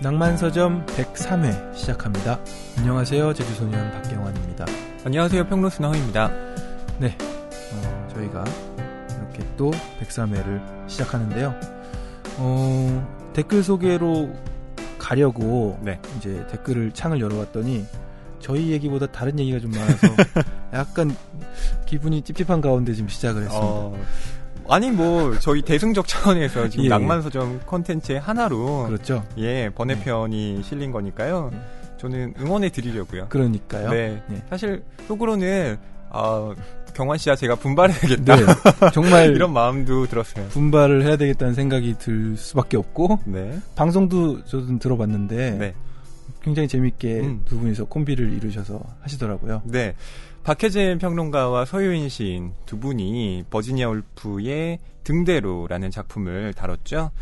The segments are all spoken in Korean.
낭만서점 103회 시작합니다. 안녕하세요. 제주소년 박경환입니다. 안녕하세요. 평론순항입니다. 네, 저희가 이렇게 또 103회를 시작하는데요. 댓글 소개로 가려고 이제 댓글을 창을 열어봤더니 저희 얘기보다 다른 얘기가 좀 많아서 약간 기분이 찝찝한 가운데 지금 시작을 했습니다. 아니 저희 대승적 차원에서 지금 낭만서점 콘텐츠의 하나로 그렇죠. 번외편이 실린 거니까요. 저는 응원해 드리려고요. 그러니까요. 네. 사실 속으로는 경환 씨야 제가 분발해야겠다. 네. 정말 이런 마음도 들었어요. 분발을 해야 되겠다는 생각이 들 수밖에 없고 방송도 저도 들어봤는데 굉장히 재밌게 두 분이서 콤비를 이루셔서 하시더라고요. 네. 박혜진 평론가와 서유인 시인 두 분이 버지니아 울프의 등대로라는 작품을 다뤘죠.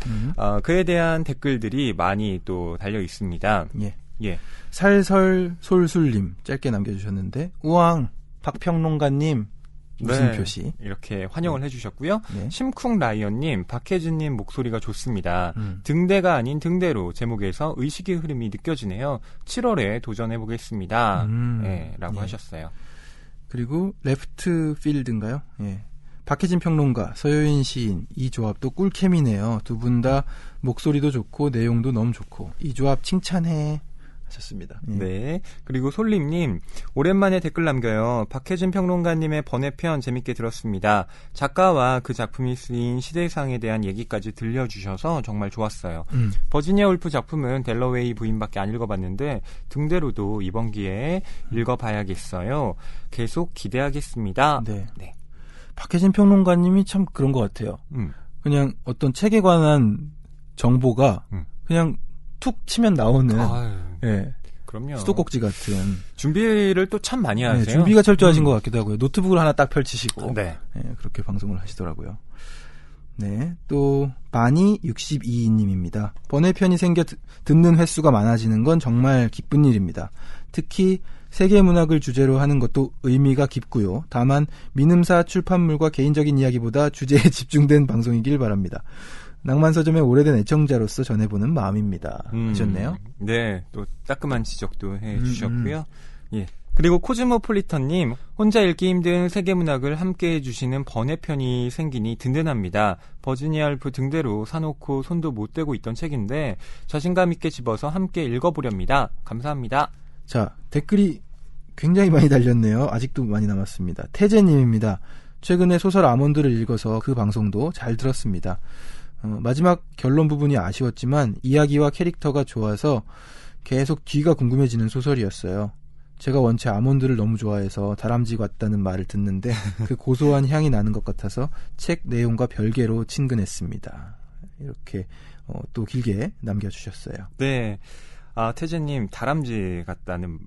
그에 대한 댓글들이 많이 또 달려 있습니다. 예. 살설솔술님 짧게 남겨주셨는데 우왕 박평론가님 무슨 표시 이렇게 환영을 해주셨고요. 심쿵 라이언님 박혜진님 목소리가 좋습니다. 등대가 아닌 등대로 제목에서 의식의 흐름이 느껴지네요. 7월에 도전해보겠습니다. 라고 하셨어요. 그리고 레프트 필드인가요? 박혜진 평론가, 서효인 시인 이 조합도 꿀캠이네요. 두 분 다 목소리도 좋고 내용도 너무 좋고 이 조합 칭찬해 하셨습니다. 네. 그리고 솔림님 오랜만에 댓글 남겨요. 박혜진 평론가님의 번외편 재밌게 들었습니다. 작가와 그 작품이 쓰인 시대상에 대한 얘기까지 들려주셔서 정말 좋았어요. 버지니아 울프 작품은 델러웨이 부인밖에 안 읽어봤는데 등대로도 이번 기회에 읽어봐야겠어요. 계속 기대하겠습니다. 네. 박혜진 평론가님이 참 그런 것 같아요. 그냥 어떤 책에 관한 정보가 그냥 툭 치면 나오는 그럼요. 수도꼭지 같은 준비를 또 참 많이 하세요. 준비가 철저하신 것 같기도 하고요. 노트북을 하나 딱 펼치시고 그렇게 방송을 하시더라고요. 네, 또 바니 62님입니다. 번외편이 생겨 듣는 횟수가 많아지는 건 정말 기쁜 일입니다. 특히 세계문학을 주제로 하는 것도 의미가 깊고요. 다만 민음사 출판물과 개인적인 이야기보다 주제에 집중된 방송이길 바랍니다. 낭만서점의 오래된 애청자로서 전해보는 마음입니다. 하셨네요. 네, 또 따끔한 지적도 해주셨고요. 그리고 코즈모폴리턴님 혼자 읽기 힘든 세계문학을 함께 해주시는 번외편이 생기니 든든합니다. 버지니아 울프 등대로 사놓고 손도 못 대고 있던 책인데 자신감 있게 집어서 함께 읽어보렵니다. 감사합니다. 자, 댓글이 굉장히 많이 달렸네요. 아직도 많이 남았습니다. 태재님입니다. 최근에 소설 아몬드를 읽어서 그 방송도 잘 들었습니다. 마지막 결론 부분이 아쉬웠지만 이야기와 캐릭터가 좋아서 계속 뒤가 궁금해지는 소설이었어요. 제가 원체 아몬드를 너무 좋아해서 다람쥐 같다는 말을 듣는데 그 고소한 향이 나는 것 같아서 책 내용과 별개로 친근했습니다. 이렇게 또 길게 남겨주셨어요. 네, 태재님 다람쥐 같다는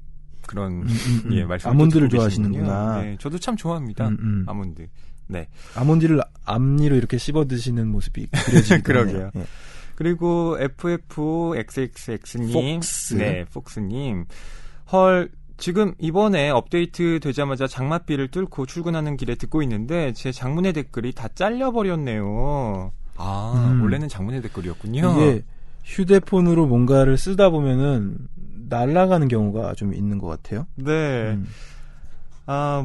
그런 말씀. 아몬드를 좋아하시는구나. 네, 저도 참 좋아합니다. 아몬드. 네. 아몬드를 앞니로 이렇게 씹어 드시는 모습이 그려지네요. 그러게요. 그리고 FFXXX님, 폭스님. 헐, 지금 이번에 업데이트 되자마자 장맛비를 뚫고 출근하는 길에 듣고 있는데 제 장문의 댓글이 다 잘려버렸네요. 원래는 장문의 댓글이었군요. 이게 휴대폰으로 뭔가를 쓰다 보면은 날아가는 경우가 좀 있는 것 같아요. 네.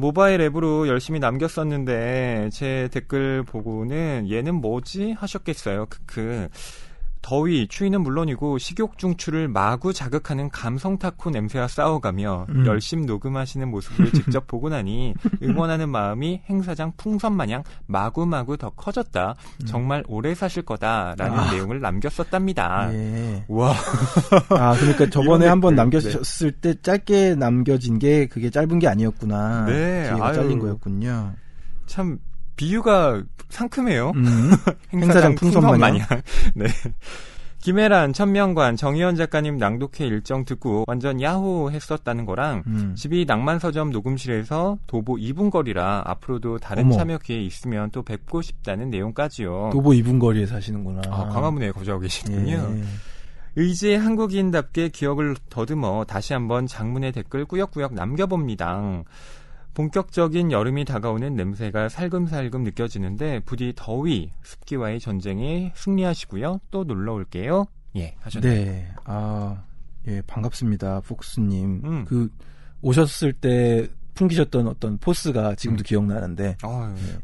모바일 앱으로 열심히 남겼었는데 제 댓글 보고는 얘는 뭐지 하셨겠어요. 더위, 추위는 물론이고 식욕 중추를 마구 자극하는 감성 타코 냄새와 싸워가며 열심 녹음하시는 모습을 직접 보고 나니 응원하는 마음이 행사장 풍선 마냥 마구마구 더 커졌다. 정말 오래 사실 거다라는 내용을 남겼었답니다. 와. 그러니까 저번에 한번 남겼을 때 짧게 남겨진 게 그게 짧은 게 아니었구나. 뒤가 잘린 거였군요. 참 비유가 상큼해요. 행사장 풍선 마냥. 네. 김혜란, 천명관, 정희원 작가님 낭독회 일정 듣고 완전 야호 했었다는 거랑 집이 낭만서점 녹음실에서 도보 2분 거리라 앞으로도 다른 참여 기회 있으면 또 뵙고 싶다는 내용까지요. 도보 2분 거리에 사시는구나. 광화문에 거주하고 계시군요. 의지의 한국인답게 기억을 더듬어 다시 한번 장문의 댓글 꾸역꾸역 남겨봅니다. 본격적인 여름이 다가오는 냄새가 살금살금 느껴지는데 부디 더위, 습기와의 전쟁에 승리하시고요. 또 놀러 올게요. 예, 하셨네요. 네. 예, 반갑습니다. 폭스님. 오셨을 때 풍기셨던 어떤 포스가 지금도 기억나는데, 예.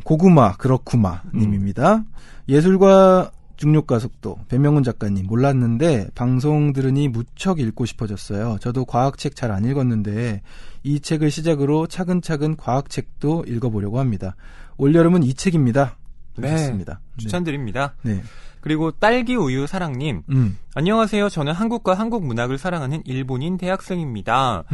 고구마, 그렇구마 님입니다. 예술과 중력가속도, 배명훈 작가님 몰랐는데 방송 들으니 무척 읽고 싶어졌어요. 저도 과학책 잘 안 읽었는데 이 책을 시작으로 차근차근 과학책도 읽어보려고 합니다. 올여름은 이 책입니다. 좋습니다. 네, 추천드립니다. 네. 그리고 딸기 우유 사랑님. 안녕하세요. 저는 한국과 한국 문학을 사랑하는 일본인 대학생입니다.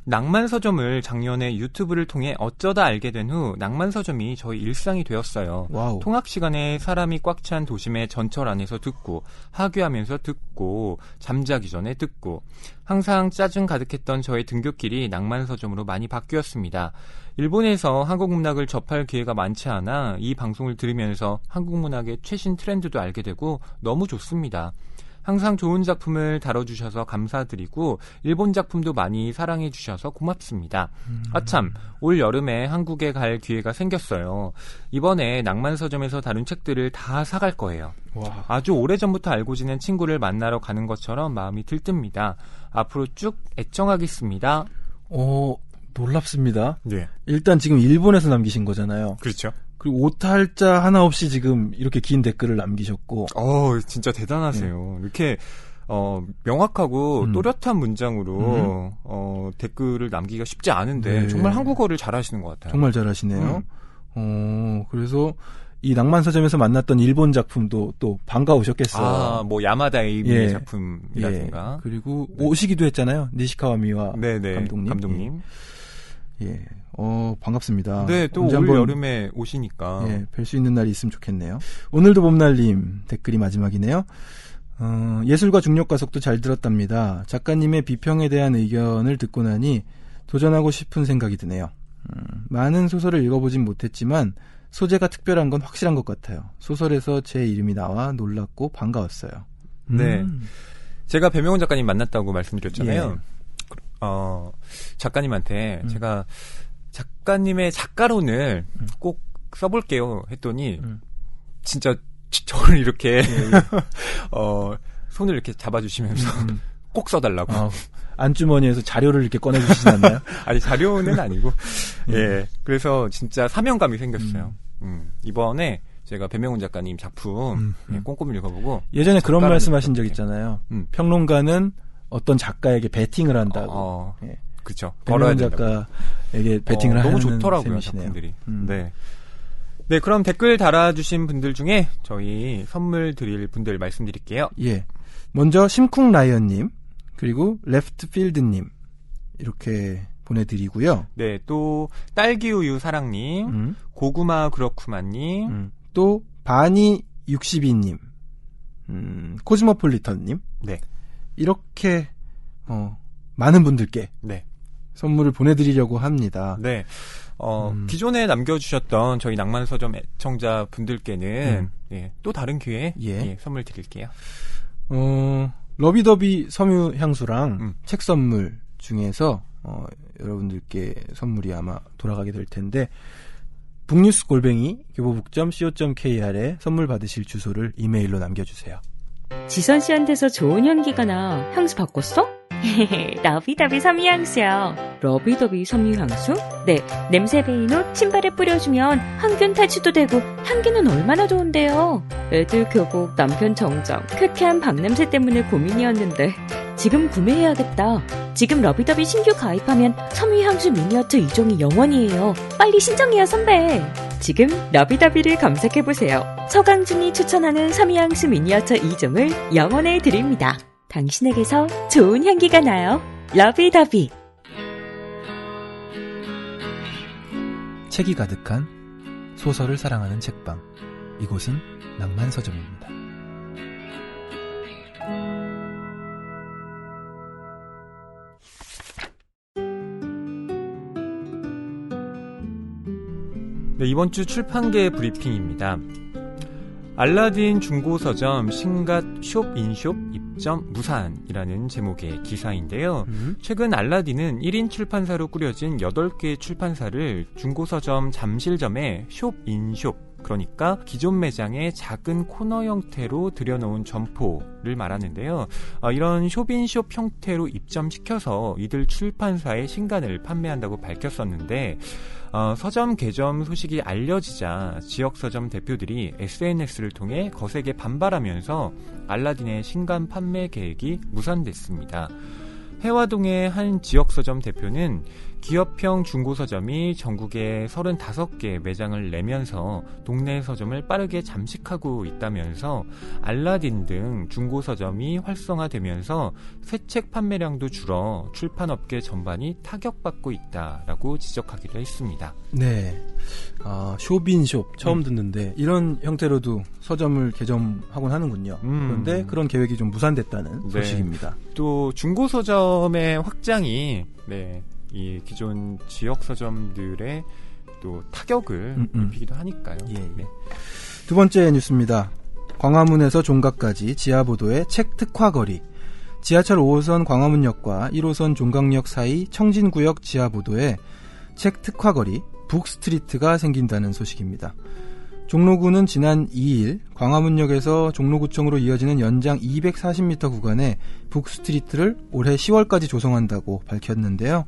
낭만 서점을 작년에 유튜브를 통해 어쩌다 알게 된 후 낭만 서점이 저희 일상이 되었어요. 와우. 통학 시간에 사람이 꽉 찬 도심의 전철 안에서 듣고 하교하면서 듣고 잠자기 전에 듣고 항상 짜증 가득했던 저의 등굣길이 낭만 서점으로 많이 바뀌었습니다. 일본에서 한국 문학을 접할 기회가 많지 않아 이 방송을 들으면서 한국 문학의 최신 트렌드도 알게 되고 너무 좋습니다. 항상 좋은 작품을 다뤄주셔서 감사드리고 일본 작품도 많이 사랑해주셔서 고맙습니다. 아참, 올 여름에 한국에 갈 기회가 생겼어요. 이번에 낭만 서점에서 다룬 책들을 다 사갈 거예요. 와. 아주 오래전부터 알고 지낸 친구를 만나러 가는 것처럼 마음이 들뜹니다. 앞으로 쭉 애청하겠습니다. 놀랍습니다. 네. 일단 지금 일본에서 남기신 거잖아요. 그렇죠. 그리고 오탈자 하나 없이 지금 이렇게 긴 댓글을 남기셨고. 진짜 대단하세요. 이렇게 명확하고 또렷한 문장으로 댓글을 남기기가 쉽지 않은데 네. 정말 한국어를 잘하시는 것 같아요. 정말 잘하시네요. 그래서 이 낭만 서점에서 만났던 일본 작품도 또 반가우셨겠어요. 뭐 야마다 에이미의 작품이라든가. 그리고 오시기도 했잖아요. 니시카와 미와 감독님. 예. 반갑습니다. 네, 또 올 여름에 오시니까. 예, 뵐 수 있는 날이 있으면 좋겠네요. 오늘도 봄날님 댓글이 마지막이네요. 예술과 중력가속도 잘 들었답니다. 작가님의 비평에 대한 의견을 듣고 나니 도전하고 싶은 생각이 드네요. 많은 소설을 읽어보진 못했지만 소재가 특별한 건 확실한 것 같아요. 소설에서 제 이름이 나와 놀랍고 반가웠어요. 네. 제가 배명훈 작가님 만났다고 말씀드렸잖아요. 예. 작가님한테 제가 작가님의 작가론을 꼭 써볼게요 했더니 진짜 저를 이렇게 손을 이렇게 잡아주시면서 꼭 써달라고. 안주머니에서 자료를 이렇게 꺼내주시지 않나요? 아니, 자료는 아니고. 예. 그래서 진짜 사명감이 생겼어요. 이번에 제가 배명훈 작가님 작품 꼼꼼히 읽어보고. 예전에 그런 말씀하신 적 있잖아요. 평론가는 어떤 작가에게 배팅을 한다고. 예. 그렇죠. 배명훈 작가에게 배팅을 하는 너무 좋더라고요, 셈이시네요. 작품들이. 네. 네, 그럼 댓글 달아주신 분들 중에 저희 선물 드릴 분들 말씀드릴게요. 예. 먼저 심쿵라이언님, 그리고 레프트필드님 이렇게 보내드리고요. 네, 또 딸기우유 사랑님, 고구마 그렇구마님, 또 바니 62님, 코즈모폴리턴님. 네. 이렇게 많은 분들께 네. 선물을 보내드리려고 합니다. 네. 기존에 남겨주셨던 저희 낭만서점 애청자 분들께는 또 다른 기회에 선물 드릴게요. 러비더비 섬유 향수랑 책 선물 중에서 여러분들께 선물이 아마 돌아가게 될 텐데 북뉴스골뱅이 교보북점.co.kr에 선물 받으실 주소를 이메일로 남겨주세요. 지선 씨한테서 좋은 향기가 나. 향수 바꿨어? 러비더비 섬유향수요. 러비더비 섬유향수? 네, 냄새 배인 후 신발에 뿌려주면 항균 탈취도 되고 향기는 얼마나 좋은데요. 애들 교복, 남편 정장, 쾌쾌한 방냄새 때문에 고민이었는데 지금 구매해야겠다. 지금 러비더비 신규 가입하면 섬유향수 미니어처 2종이 영원이에요. 빨리 신청해요, 선배. 지금 러비더비를 검색해보세요. 서강준이 추천하는 섬유향수 미니어처 2종을 영원해 드립니다. 당신에게서 좋은 향기가 나요. 러비더비. 책이 가득한 소설을 사랑하는 책방. 이곳은 낭만서점입니다. 네, 이번 주 출판계 브리핑입니다. 알라딘 중고서점 신갓 숍인숍 입점 무산이라는 제목의 기사인데요. 최근 알라딘은 1인 출판사로 꾸려진 8개의 출판사를 중고서점 잠실점에 숍인숍 그러니까 기존 매장의 작은 코너 형태로 들여놓은 점포를 말하는데요. 이런 쇼빈숍 형태로 입점시켜서 이들 출판사의 신간을 판매한다고 밝혔었는데 서점 개점 소식이 알려지자 지역 서점 대표들이 SNS를 통해 거세게 반발하면서 알라딘의 신간 판매 계획이 무산됐습니다. 해화동의 한 지역 서점 대표는 기업형 중고서점이 전국에 35개 매장을 내면서 동네 서점을 빠르게 잠식하고 있다면서 알라딘 등 중고서점이 활성화되면서 새 책 판매량도 줄어 출판업계 전반이 타격받고 있다라고 지적하기도 했습니다. 네. 쇼빈숍 처음 듣는데 이런 형태로도 서점을 개점하곤 하는군요. 그런데 그런 계획이 좀 무산됐다는 소식입니다. 또 중고서점의 확장이 이 기존 지역 서점들의 또 타격을 입히기도 하니까요. 예. 네. 두 번째 뉴스입니다. 광화문에서 종각까지 지하보도의 책 특화거리. 지하철 5호선 광화문역과 1호선 종각역 사이 청진구역 지하보도에 책 특화거리 북스트리트가 생긴다는 소식입니다. 종로구는 지난 2일 광화문역에서 종로구청으로 이어지는 연장 240m 구간에 북스트리트를 올해 10월까지 조성한다고 밝혔는데요.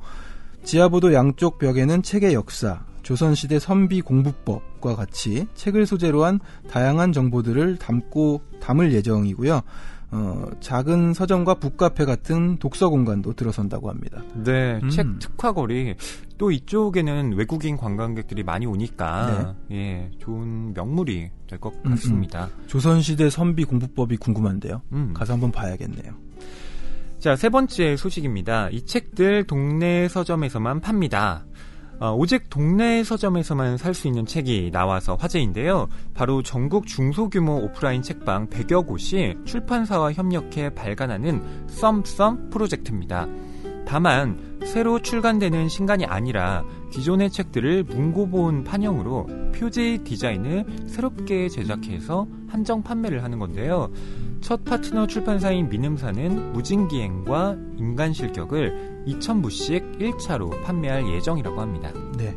지하보도 양쪽 벽에는 책의 역사, 조선시대 선비 공부법과 같이 책을 소재로 한 다양한 정보들을 담을 예정이고요. 작은 서점과 북카페 같은 독서 공간도 들어선다고 합니다. 네, 책 특화거리. 또 이쪽에는 외국인 관광객들이 많이 오니까 예, 좋은 명물이 될 것 같습니다. 조선시대 선비 공부법이 궁금한데요. 가서 한번 봐야겠네요. 자, 세 번째 소식입니다. 이 책들 동네 서점에서만 팝니다. 오직 동네 서점에서만 살 수 있는 책이 나와서 화제인데요. 바로 전국 중소규모 오프라인 책방 100여 곳이 출판사와 협력해 발간하는 썸썸 프로젝트입니다. 다만 새로 출간되는 신간이 아니라 기존의 책들을 문고본 판형으로 표지 디자인을 새롭게 제작해서 한정 판매를 하는 건데요. 첫 파트너 출판사인 민음사는 무진기행과 인간실격을 2,000부씩 1차로 판매할 예정이라고 합니다. 네.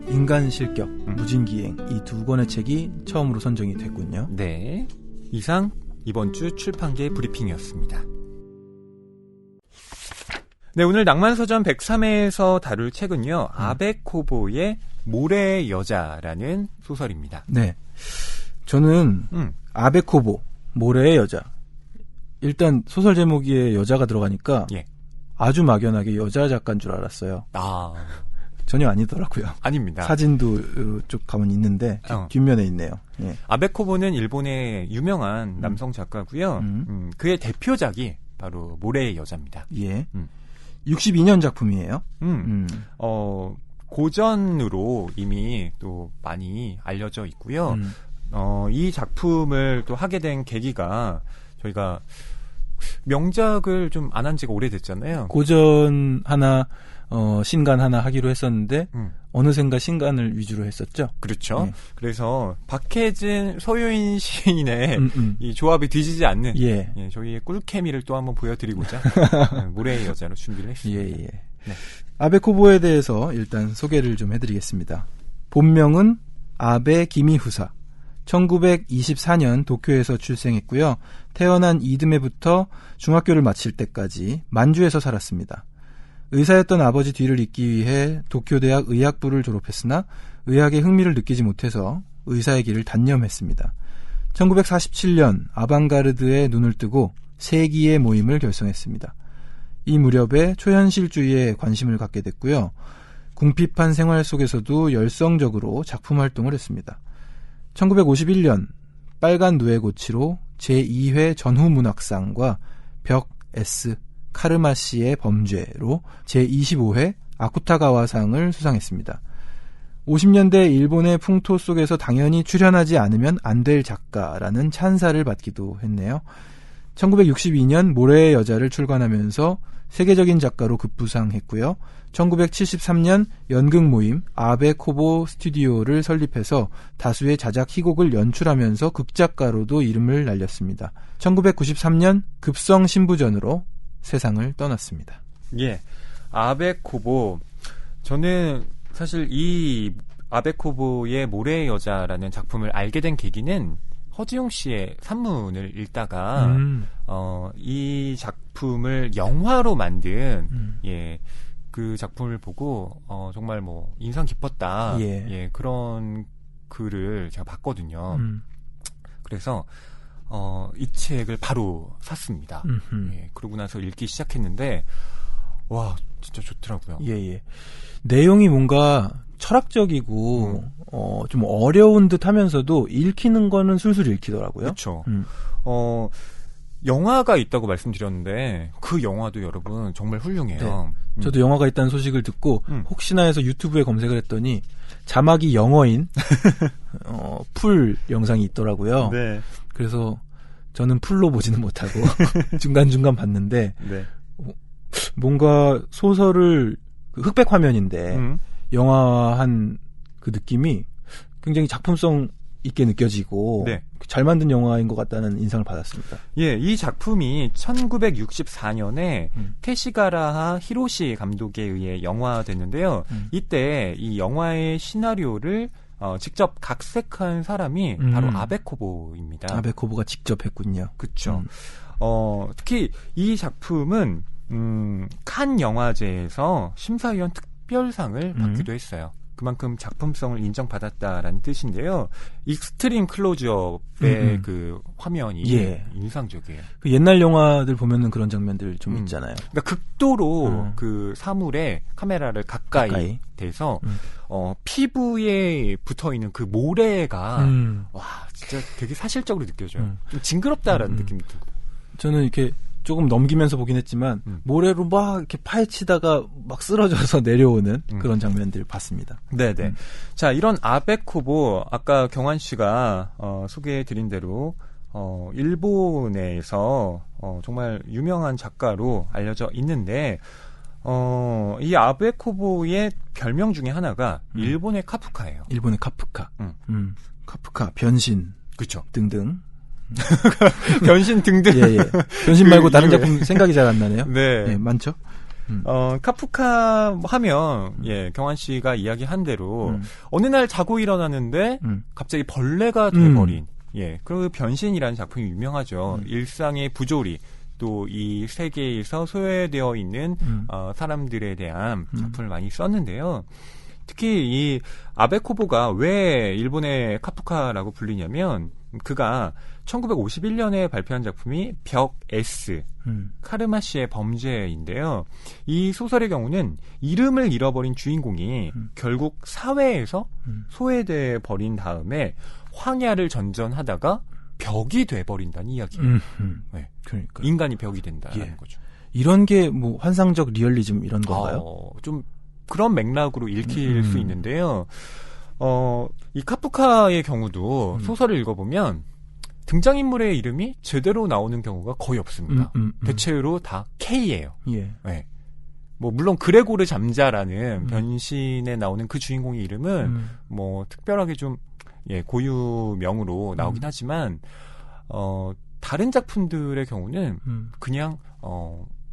인간실격, 무진기행 이 두 권의 책이 처음으로 선정이 됐군요. 네. 이상 이번 주 출판계 브리핑이었습니다. 네, 오늘 낭만서점 103회에서 다룰 책은요. 아베코보의 모래의 여자라는 소설입니다. 네. 저는 아베코보, 모래의 여자. 일단 소설 제목에 여자가 들어가니까 아주 막연하게 여자 작가인 줄 알았어요. 전혀 아니더라고요. 아닙니다. 사진도 쭉 가면 있는데 뒷면에 있네요. 예. 아베코보는 일본의 유명한 남성 작가고요. 그의 대표작이 바로 모래의 여자입니다. 예. 62년 작품이에요. 고전으로 이미 또 많이 알려져 있고요. 이 작품을 또 하게 된 계기가 저희가 명작을 좀 안 한 지가 오래됐잖아요. 고전 하나, 신간 하나 하기로 했었는데 어느샌가 신간을 위주로 했었죠. 그렇죠. 네. 그래서 박혜진, 서유인 시인의 이 조합이 뒤지지 않는 저희의 꿀케미를 또 한번 보여드리고자 모래의 여자로 준비를 했습니다. 네. 아베코보에 대해서 일단 소개를 좀 해드리겠습니다. 본명은 아베 기미후사. 1924년 도쿄에서 출생했고요. 태어난 이듬해부터 중학교를 마칠 때까지 만주에서 살았습니다. 의사였던 아버지 뒤를 잇기 위해 도쿄대학 의학부를 졸업했으나 의학에 흥미를 느끼지 못해서 의사의 길을 단념했습니다. 1947년 아방가르드에 눈을 뜨고 세기의 모임을 결성했습니다. 이 무렵에 초현실주의에 관심을 갖게 됐고요. 궁핍한 생활 속에서도 열성적으로 작품 활동을 했습니다. 1951년 빨간 누에고치로 제2회 전후문학상과 벽 S 카르마시의 범죄로 제25회 아쿠타가와상을 수상했습니다. 50년대 일본의 풍토 속에서 당연히 출연하지 않으면 안 될 작가라는 찬사를 받기도 했네요. 1962년 모래의 여자를 출간하면서 세계적인 작가로 급부상했고요. 1973년 연극 모임 아베코보 스튜디오를 설립해서 다수의 자작 희곡을 연출하면서 극작가로도 이름을 날렸습니다. 1993년 급성 신부전으로 세상을 떠났습니다. 예, 아베코보. 저는 사실 이 아베코보의 모래의 여자라는 작품을 알게 된 계기는 허지용 씨의 산문을 읽다가 이 작품을 영화로 만든 예, 그 작품을 보고 정말 뭐 인상 깊었다. 예, 그런 글을 제가 봤거든요. 그래서 이 책을 바로 샀습니다. 예, 그러고 나서 읽기 시작했는데 와 진짜 좋더라고요. 예. 내용이 뭔가 철학적이고 좀 어려운 듯 하면서도 읽히는 거는 술술 읽히더라고요. 그렇죠. 영화가 있다고 말씀드렸는데 그 영화도 여러분 정말 훌륭해요. 네. 저도 영화가 있다는 소식을 듣고 혹시나 해서 유튜브에 검색을 했더니 자막이 영어인 풀 영상이 있더라고요. 네. 그래서 저는 풀로 보지는 못하고 중간중간 봤는데 네. 뭔가 소설을 흑백 화면인데 영화한 그 느낌이 굉장히 작품성 있게 느껴지고 네. 잘 만든 영화인 것 같다는 인상을 받았습니다. 예, 이 작품이 1964년에 테시가라하 히로시 감독에 의해 영화됐는데요. 이때 이 영화의 시나리오를 직접 각색한 사람이 바로 아베코보입니다. 아베코보가 직접 했군요. 그렇죠. 특히 이 작품은 칸 영화제에서 심사위원 특별상을 받기도 했어요. 그만큼 작품성을 인정받았다라는 뜻인데요. 익스트림 클로즈업의 그 화면이 인상적이에요. 그 옛날 영화들 보면은 그런 장면들 좀 있잖아요. 그러니까 극도로 그 사물에 카메라를 가까이 대서 피부에 붙어 있는 그 모래가 와 진짜 되게 사실적으로 느껴져요. 좀 징그럽다라는 느낌이 들고. 저는 이렇게 조금 넘기면서 보긴 했지만 모래로 막 이렇게 파헤치다가 막 쓰러져서 내려오는 그런 장면들을 봤습니다. 네네. 자, 이런 아베코보 아까 경환 씨가 소개해드린 대로 일본에서 정말 유명한 작가로 알려져 있는데 이 아베코보의 별명 중에 하나가 일본의 카프카예요. 일본의 카프카. 카프카, 변신, 그렇죠. 등등. 변신 등등. 예. 변신 말고 다른 작품 생각이 잘 안 나네요. 네. 예, 많죠. 카프카 하면 경환 씨가 이야기한 대로 어느 날 자고 일어나는데 갑자기 벌레가 돼버린 그 변신이라는 작품이 유명하죠. 일상의 부조리 또 이 세계에서 소외되어 있는 사람들에 대한 작품을 많이 썼는데요. 특히 이 아베코보가 왜 일본의 카프카라고 불리냐면 그가 1951년에 발표한 작품이 벽 S, 카르마 씨의 범죄인데요. 이 소설의 경우는 이름을 잃어버린 주인공이 결국 사회에서 소외돼 버린 다음에 황야를 전전하다가 벽이 돼버린다는 이야기예요. 네. 그러니까 인간이 벽이 된다는 거죠. 이런 게 뭐 환상적 리얼리즘 이런 건가요? 좀 그런 맥락으로 읽힐 수 있는데요. 이 카프카의 경우도 소설을 읽어보면 등장인물의 이름이 제대로 나오는 경우가 거의 없습니다. 대체로 다 K예요. 예. 네. 뭐 물론 그레고르 잠자라는 변신에 나오는 그 주인공의 이름은 뭐 특별하게 좀 고유명으로 나오긴 하지만 다른 작품들의 경우는 그냥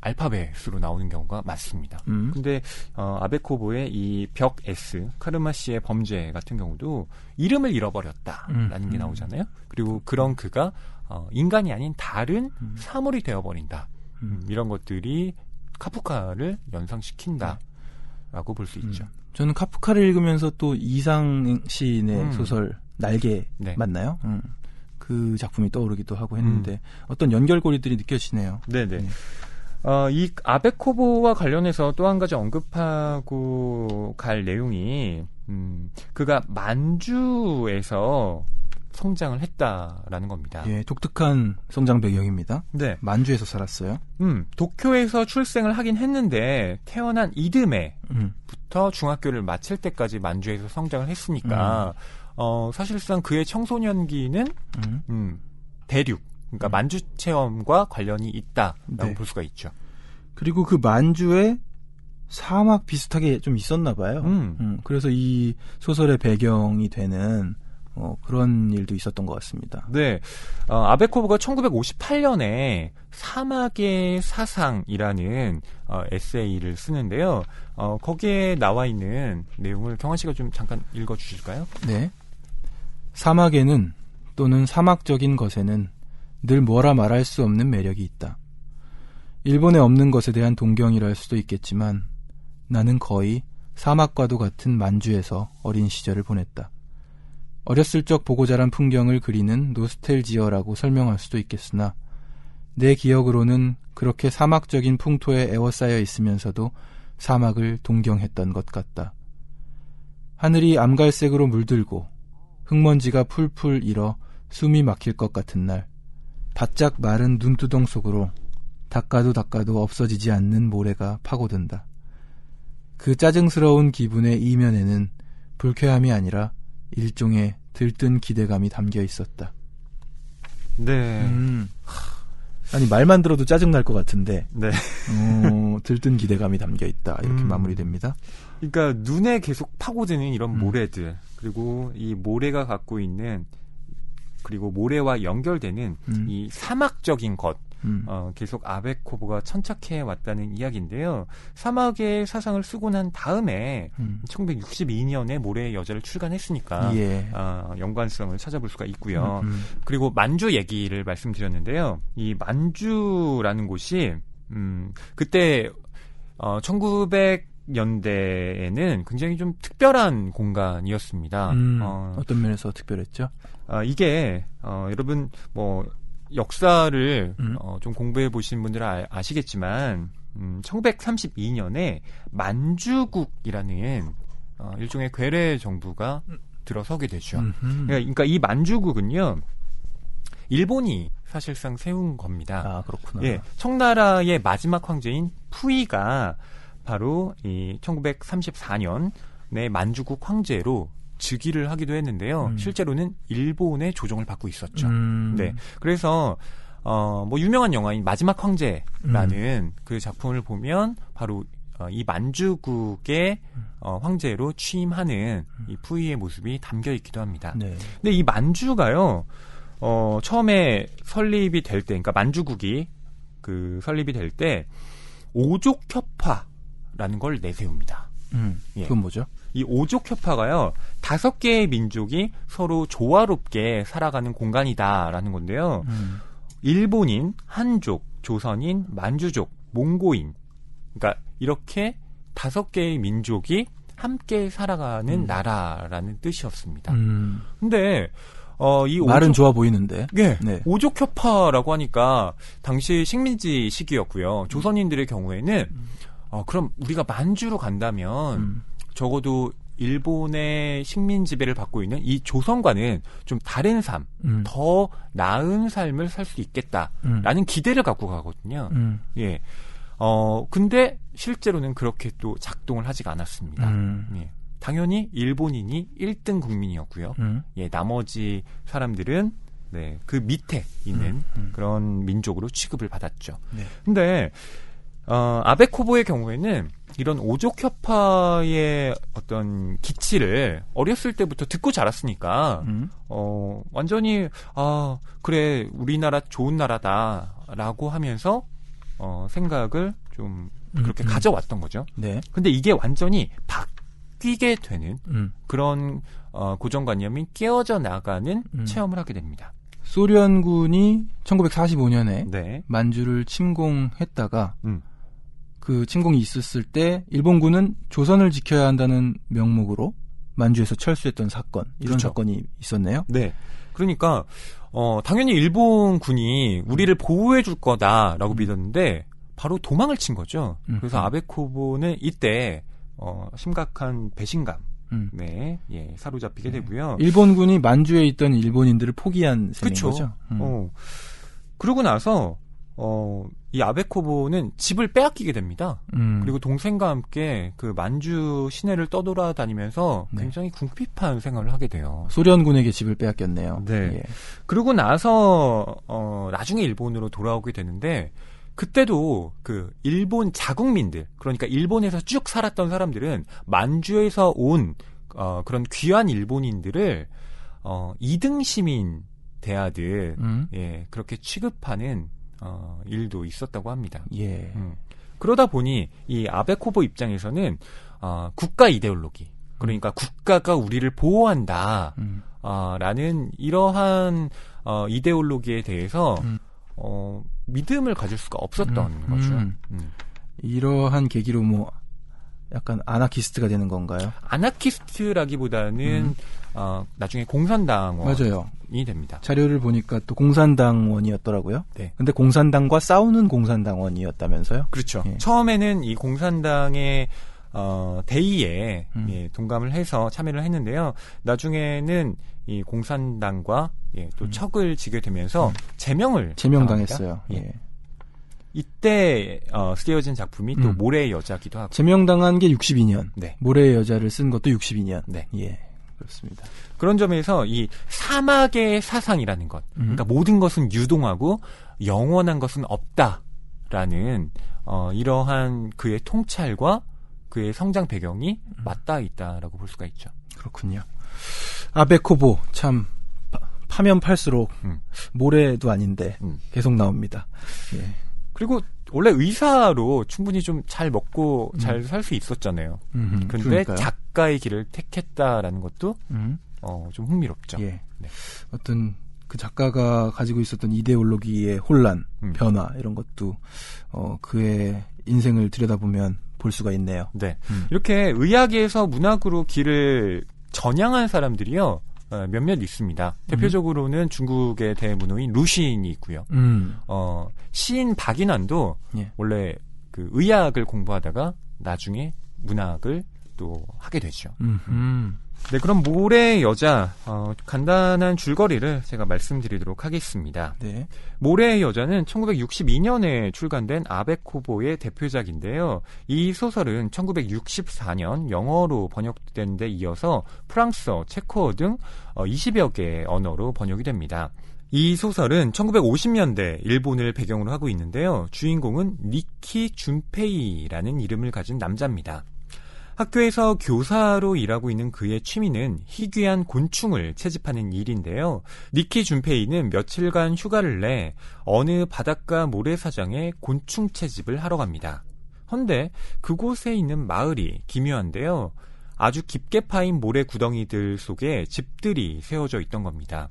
알파벳으로 나오는 경우가 많습니다. 근데 아베코보의 이 벽 S, 카르마 씨의 범죄 같은 경우도 이름을 잃어버렸다라는 게 나오잖아요. 그리고 그런 그가 인간이 아닌 다른 사물이 되어버린다. 이런 것들이 카프카를 연상시킨다라고 볼 수 있죠. 저는 카프카를 읽으면서 또 이상 시인의 소설 날개 맞나요? 그 작품이 떠오르기도 하고 했는데 어떤 연결고리들이 느껴지네요. 네네. 이 아베코보와 관련해서 또 한 가지 언급하고 갈 내용이 그가 만주에서 성장을 했다라는 겁니다. 예, 독특한 성장 배경입니다. 네. 만주에서 살았어요. 도쿄에서 출생을 하긴 했는데 태어난 이듬해부터 중학교를 마칠 때까지 만주에서 성장을 했으니까 사실상 그의 청소년기는 대륙, 그러니까 만주 체험과 관련이 있다라고 볼 수가 있죠. 그리고 그 만주에 사막 비슷하게 좀 있었나 봐요. 그래서 이 소설의 배경이 되는 그런 일도 있었던 것 같습니다. 네, 아베코브가 1958년에 사막의 사상이라는 에세이를 쓰는데요. 거기에 나와 있는 내용을 경환 씨가 좀 잠깐 읽어주실까요? 네. 사막에는 또는 사막적인 것에는 늘 뭐라 말할 수 없는 매력이 있다. 일본에 없는 것에 대한 동경이랄 수도 있겠지만 나는 거의 사막과도 같은 만주에서 어린 시절을 보냈다. 어렸을 적 보고 자란 풍경을 그리는 노스텔지어라고 설명할 수도 있겠으나 내 기억으로는 그렇게 사막적인 풍토에 에워싸여 있으면서도 사막을 동경했던 것 같다. 하늘이 암갈색으로 물들고 흙먼지가 풀풀 일어 숨이 막힐 것 같은 날, 바짝 마른 눈두덩 속으로 닦아도 없어지지 않는 모래가 파고든다. 그 짜증스러운 기분의 이면에는 불쾌함이 아니라 일종의 들뜬 기대감이 담겨 있었다. 네. 아니 말만 들어도 짜증날 것 같은데 네. 들뜬 기대감이 담겨 있다. 이렇게 마무리됩니다. 그러니까 눈에 계속 파고드는 이런 모래들, 그리고 이 모래가 갖고 있는, 그리고 모래와 연결되는 이 사막적인 것, 계속 아베코브가 천착해 왔다는 이야기인데요. 사막의 사상을 쓰고 난 다음에 1962년에 모래의 여자를 출간했으니까 예. 연관성을 찾아볼 수가 있고요. 그리고 만주 얘기를 말씀드렸는데요. 이 만주라는 곳이 그때 1900년대에는 굉장히 좀 특별한 공간이었습니다. 어떤 면에서 특별했죠? 이게 여러분 뭐 역사를 좀 공부해 보신 분들은 아시겠지만 1932년에 만주국이라는 일종의 괴뢰 정부가 들어서게 되죠. 그러니까 이 만주국은요, 일본이 사실상 세운 겁니다. 아, 그렇구나. 예, 청나라의 마지막 황제인 푸이가 바로 이 1934년에 만주국 황제로 즉위를 하기도 했는데요. 실제로는 일본의 조종을 받고 있었죠. 네. 그래서 뭐 유명한 영화인 마지막 황제라는 그 작품을 보면 바로 이 만주국의 황제로 취임하는 이 푸이의 모습이 담겨 있기도 합니다. 네. 근데 이 만주가요, 처음에 설립이 될 때, 그러니까 만주국이 그 설립이 될 때 오족협화라는 걸 내세웁니다. 예. 그건 뭐죠? 이 오족협화가요, 5개의 민족이 서로 조화롭게 살아가는 공간이다라는 건데요. 일본인, 한족, 조선인, 만주족, 몽고인, 그러니까 이렇게 5개의 민족이 함께 살아가는 나라라는 뜻이었습니다. 근데 이 말은 좋아 보이는데. 네. 네. 오족협화라고 하니까 당시 식민지 시기였고요. 조선인들의 경우에는 그럼 우리가 만주로 간다면 적어도 일본의 식민 지배를 받고 있는 이 조선과는 좀 다른 삶, 더 나은 삶을 살 수 있겠다라는 기대를 갖고 가거든요. 예. 근데 실제로는 그렇게 또 작동을 하지가 않았습니다. 예. 당연히 일본인이 1등 국민이었고요. 예, 나머지 사람들은 네, 그 밑에 있는 그런 민족으로 취급을 받았죠. 네. 근데 아베코보의 경우에는 이런 오족협화의 어떤 기치를 어렸을 때부터 듣고 자랐으니까 완전히 그래, 우리나라 좋은 나라다라고 하면서 생각을 좀 그렇게 가져왔던 거죠. 네. 근데 이게 완전히 바뀌게 되는 그런 고정관념이 깨어져 나가는 체험을 하게 됩니다. 소련군이 1945년에 네. 만주를 침공했다가 그 침공이 있었을 때 일본군은 조선을 지켜야 한다는 명목으로 만주에서 철수했던 사건, 이런 그렇죠. 사건이 있었네요. 네. 그러니까 당연히 일본군이 우리를 보호해 줄 거다라고 믿었는데 바로 도망을 친 거죠. 그래서 아베코보는 이때 심각한 배신감 네, 예, 사로잡히게 되고요. 일본군이 만주에 있던 일본인들을 포기한 셈인 거죠. 그러고 나서 이 아베코보는 집을 빼앗기게 됩니다. 그리고 동생과 함께 그 만주 시내를 떠돌아다니면서 굉장히 궁핍한 생활을 하게 돼요. 소련군에게 집을 빼앗겼네요. 네. 예. 그러고 나서 나중에 일본으로 돌아오게 되는데 그때도 그 일본 자국민들, 그러니까 일본에서 쭉 살았던 사람들은 만주에서 온 그런 귀한 일본인들을 2등 시민 대하듯 예, 그렇게 취급하는 일도 있었다고 합니다. 예. 그러다 보니 이 아베 코보 입장에서는 국가 이데올로기, 그러니까 국가가 우리를 보호한다 라는 이러한 이데올로기에 대해서 믿음을 가질 수가 없었던 거죠. 이러한 계기로 뭐 약간 아나키스트가 되는 건가요? 아나키스트라기보다는 나중에 공산당원이 맞아요. 됩니다. 자료를 보니까 또 공산당원이었더라고요. 네. 근데 공산당과 싸우는 공산당원이었다면서요? 그렇죠. 예. 처음에는 이 공산당의 대의에 예, 동감을 해서 참여를 했는데요. 나중에는 이 공산당과 예, 또 척을 지게 되면서 제명당했어요. 예. 이때 쓰여진 작품이 또 모래의 여자기도 하고. 제명당한 게 62년. 네. 모래의 여자를 쓴 것도 62년. 네. 예. 그렇습니다. 그런 점에서 이 사막의 사상이라는 것, 그러니까 모든 것은 유동하고 영원한 것은 없다라는 이러한 그의 통찰과 그의 성장 배경이 맞닿아 있다라고 볼 수가 있죠. 그렇군요. 아베 코보 참 파면 팔수록 모래도 아닌데 계속 나옵니다. 예. 그리고 원래 의사로 충분히 좀 잘 먹고 잘 살 수 있었잖아요. 근데 그러니까요. 작가의 길을 택했다라는 것도 좀 흥미롭죠. 예. 네. 어떤 그 작가가 가지고 있었던 이데올로기의 혼란, 변화 이런 것도 그의 인생을 들여다보면 볼 수가 있네요. 네. 이렇게 의학에서 문학으로 길을 전향한 사람들이요. 몇몇 있습니다. 대표적으로는 중국의 대문호인 루시인이 있고요. 시인 박인환도 예. 원래 그 의학을 공부하다가 나중에 문학을 또 하게 되죠. 네, 그럼 모래의 여자 간단한 줄거리를 제가 말씀드리도록 하겠습니다. 네. 모래의 여자는 1962년에 출간된 아베 코보의 대표작인데요. 이 소설은 1964년 영어로 번역된 데 이어서 프랑스어, 체코어 등 20여 개의 언어로 번역이 됩니다. 이 소설은 1950년대 일본을 배경으로 하고 있는데요. 주인공은 니키 준페이라는 이름을 가진 남자입니다. 학교에서 교사로 일하고 있는 그의 취미는 희귀한 곤충을 채집하는 일인데요. 니키 준페이는 며칠간 휴가를 내 어느 바닷가 모래사장에 곤충 채집을 하러 갑니다. 헌데 그곳에 있는 마을이 기묘한데요. 아주 깊게 파인 모래 구덩이들 속에 집들이 세워져 있던 겁니다.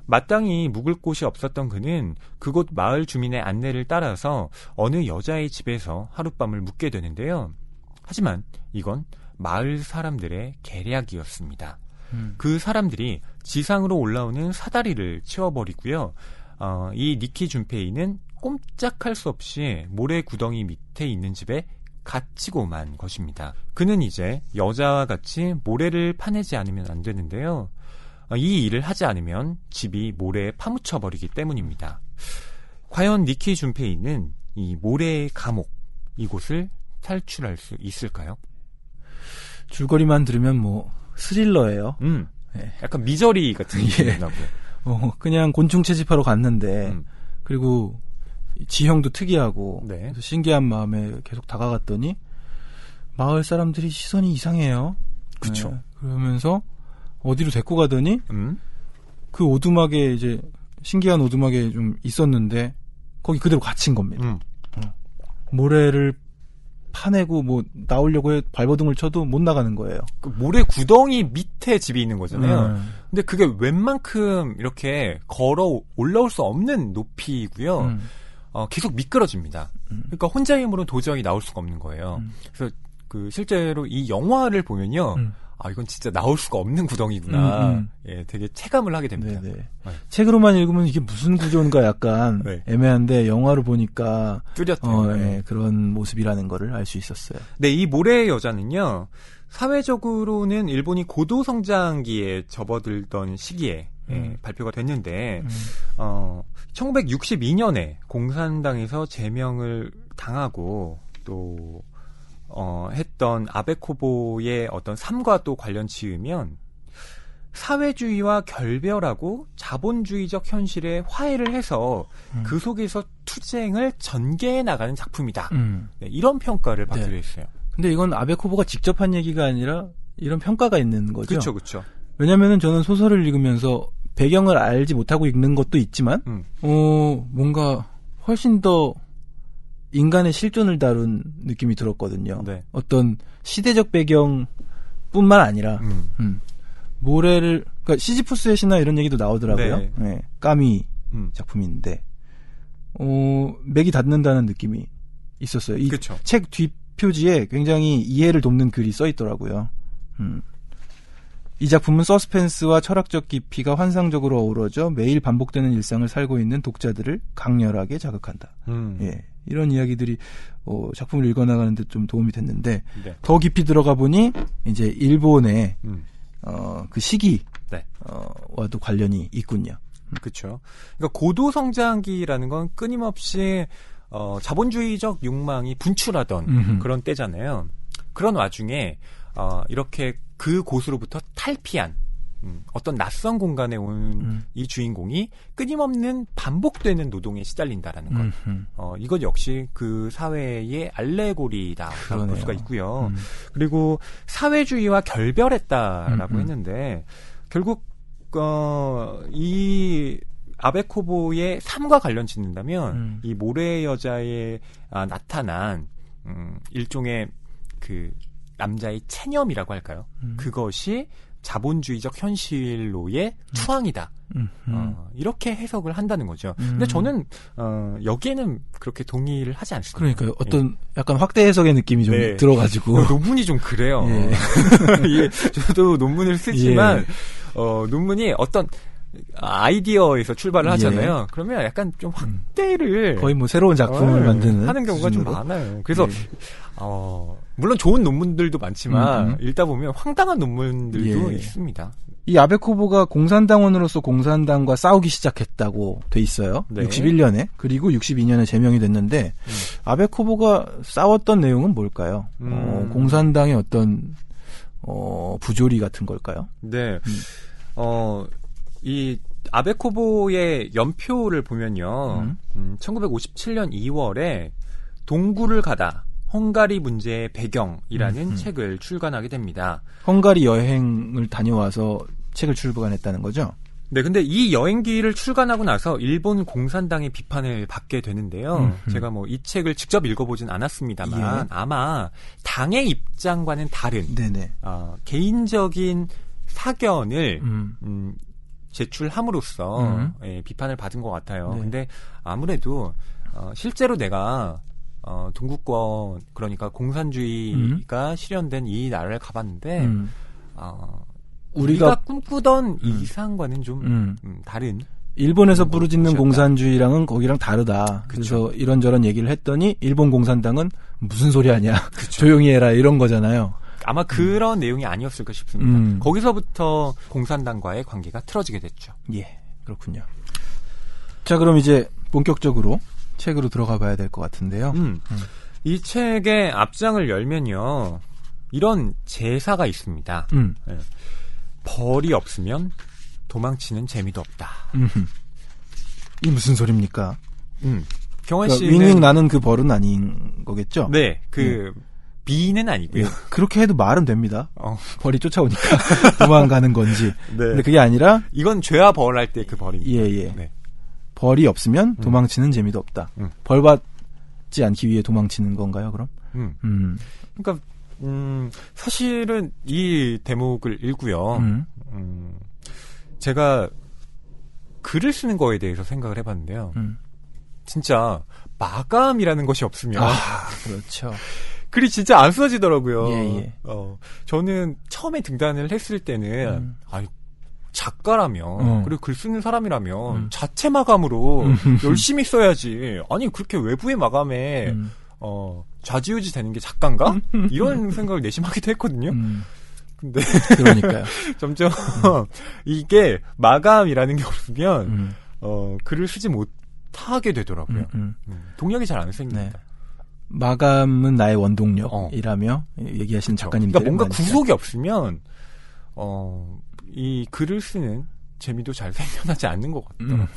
마땅히 묵을 곳이 없었던 그는 그곳 마을 주민의 안내를 따라서 어느 여자의 집에서 하룻밤을 묵게 되는데요. 하지만 이건 마을 사람들의 계략이었습니다. 그 사람들이 지상으로 올라오는 사다리를 치워버리고요. 이 니키 준페이는 꼼짝할 수 없이 모래 구덩이 밑에 있는 집에 갇히고 만 것입니다. 그는 이제 여자와 같이 모래를 파내지 않으면 안 되는데요. 이 일을 하지 않으면 집이 모래에 파묻혀버리기 때문입니다. 과연 니키 준페이는 이 모래의 감옥, 이곳을 탈출할 수 있을까요? 줄거리만 들으면 뭐 스릴러예요. 네. 약간 미저리 같은 느낌이 나고요. 그냥 곤충 채집하러 갔는데 그리고 지형도 특이하고 네. 그래서 신기한 마음에 계속 다가갔더니 마을 사람들이 시선이 이상해요. 그렇죠. 네. 그러면서 어디로 데리고 가더니 그 오두막에 이제 신기한 오두막에 좀 있었는데 거기 그대로 갇힌 겁니다. 모래를 파내고 뭐 나오려고 해 발버둥을 쳐도 못 나가는 거예요. 그 모래 구덩이 밑에 집이 있는 거잖아요. 근데 그게 웬만큼 이렇게 걸어 올라올 수 없는 높이고요. 계속 미끄러집니다. 그러니까 혼자의 힘으로 도저히 나올 수가 없는 거예요. 그래서 그 실제로 이 영화를 보면요. 이건 진짜 나올 수가 없는 구덩이구나. 예, 되게 체감을 하게 됩니다. 네. 책으로만 읽으면 이게 무슨 구조인가 약간 네. 애매한데 영화로 보니까 뚜렷해요. 네, 그런 모습이라는 거를 알 수 있었어요. 네, 이 모래의 여자는요. 사회적으로는 일본이 고도 성장기에 접어들던 시기에 발표가 됐는데 1962년에 공산당에서 제명을 당하고 또 했던 아베 코보의 어떤 삶과 또 관련 지으면 사회주의와 결별하고 자본주의적 현실에 화해를 해서 그 속에서 투쟁을 전개해 나가는 작품이다. 네, 이런 평가를 받기로 했어요. 근데 이건 아베 코보가 직접 한 얘기가 아니라 이런 평가가 있는 거죠. 그렇죠. 왜냐면은 저는 소설을 읽으면서 배경을 알지 못하고 읽는 것도 있지만, 뭔가 훨씬 더 인간의 실존을 다룬 느낌이 들었거든요. 네. 어떤 시대적 배경뿐만 아니라, 모래를, 그러니까 시지푸스의 신화 이런 얘기도 나오더라고요. 네. 네, 까미 작품인데, 맥이 닿는다는 느낌이 있었어요. 이 그쵸. 책 뒷표지에 굉장히 이해를 돕는 글이 써 있더라고요. 이 작품은 서스펜스와 철학적 깊이가 환상적으로 어우러져 매일 반복되는 일상을 살고 있는 독자들을 강렬하게 자극한다. 예, 이런 이야기들이 작품을 읽어나가는데 좀 도움이 됐는데 네. 더 깊이 들어가 보니 이제 일본의 그 시기 네. 와도 관련이 있군요. 그렇죠. 그러니까 고도 성장기라는 건 끊임없이 자본주의적 욕망이 분출하던 그런 때잖아요. 그런 와중에 이렇게 그 곳으로부터 탈피한 어떤 낯선 공간에 온 이 주인공이 끊임없는 반복되는 노동에 시달린다라는 것. 이것 역시 그 사회의 알레고리다라고 볼 수가 있고요. 그리고 사회주의와 결별했다라고 했는데 결국 이 아베코보의 삶과 관련 짓는다면 이 모래 여자의 나타난 일종의 그 남자의 체념이라고 할까요? 그것이 자본주의적 현실로의 투항이다. 이렇게 해석을 한다는 거죠. 근데 저는 여기에는 그렇게 동의를 하지 않습니다. 그러니까요. 어떤 약간 확대 해석의 느낌이 좀 네. 들어가지고 논문이 좀 그래요. 예. 예, 저도 논문을 쓰지만 예. 논문이 어떤 아이디어에서 출발을 하잖아요. 예. 그러면 약간 좀 확대를 거의 뭐 새로운 작품을 만드는 하는 경우가 수준으로. 좀 많아요. 그래서 예. 물론 좋은 논문들도 많지만 읽다 보면 황당한 논문들도 예. 있습니다. 이 아베코보가 공산당원으로서 공산당과 싸우기 시작했다고 돼 있어요. 네. 61년에 그리고 62년에 제명이 됐는데 아베코보가 싸웠던 내용은 뭘까요? 공산당의 어떤 부조리 같은 걸까요? 네. 이 아베코보의 연표를 보면요. 1957년 2월에 동굴을 가다 헝가리 문제의 배경이라는 책을 출간하게 됩니다. 헝가리 여행을 다녀와서 책을 출간했다는 거죠? 네, 근데 이 여행기를 출간하고 나서 일본 공산당의 비판을 받게 되는데요. 제가 뭐 이 책을 직접 읽어보진 않았습니다만 예. 아마 당의 입장과는 다른 네네. 개인적인 사견을 제출함으로써 비판을 받은 것 같아요. 네. 근데 아무래도 실제로 내가 동구권 그러니까 공산주의가 실현된 이 나라를 가봤는데 우리가 꿈꾸던 이상과는 좀 다른 일본에서 부르짖는 곳이었다. 공산주의랑은 거기랑 다르다. 그쵸. 그래서 이런저런 얘기를 했더니 일본 공산당은 무슨 소리 하냐. 그쵸. 조용히 해라 이런 거잖아요. 아마 그런 내용이 아니었을까 싶습니다. 거기서부터 공산당과의 관계가 틀어지게 됐죠. 예, 그렇군요. 자, 그럼 이제 본격적으로 책으로 들어가 봐야 될 것 같은데요. 이 책의 앞장을 열면요. 이런 제사가 있습니다. 네. 벌이 없으면 도망치는 재미도 없다. 이 무슨 소리입니까? 경환 그러니까 씨는 윙윙 나는 그 벌은 아닌 거겠죠? 네, 비는 아니고요. 예, 그렇게 해도 말은 됩니다. 벌이 쫓아오니까 도망가는 건지. 네. 근데 그게 아니라 이건 죄와 벌 할 때 그 벌입니다. 예. 네. 벌이 없으면 도망치는 재미도 없다. 벌 받지 않기 위해 도망치는 건가요, 그럼? 그러니까 사실은 이 대목을 읽고요. 제가 글을 쓰는 거에 대해서 생각을 해봤는데요. 진짜 마감이라는 것이 없으면 그렇죠. 글이 진짜 안 써지더라고요. 예. 저는 처음에 등단을 했을 때는 작가라면 그리고 글 쓰는 사람이라면 자체 마감으로 열심히 써야지. 아니 그렇게 외부의 마감에 좌지우지 되는 게 작가인가? 이런 생각을 내심하기도 했거든요. 근데 그러니까요. 점점 이게 마감이라는 게 없으면 글을 쓰지 못하게 되더라고요. 동력이 잘 안 생깁니다. 네. 마감은 나의 원동력이라며 얘기하시는 작가님들. 그러니까 뭔가 구속이 없으면 이 글을 쓰는 재미도 잘 생겨나지 않는 것 같아요.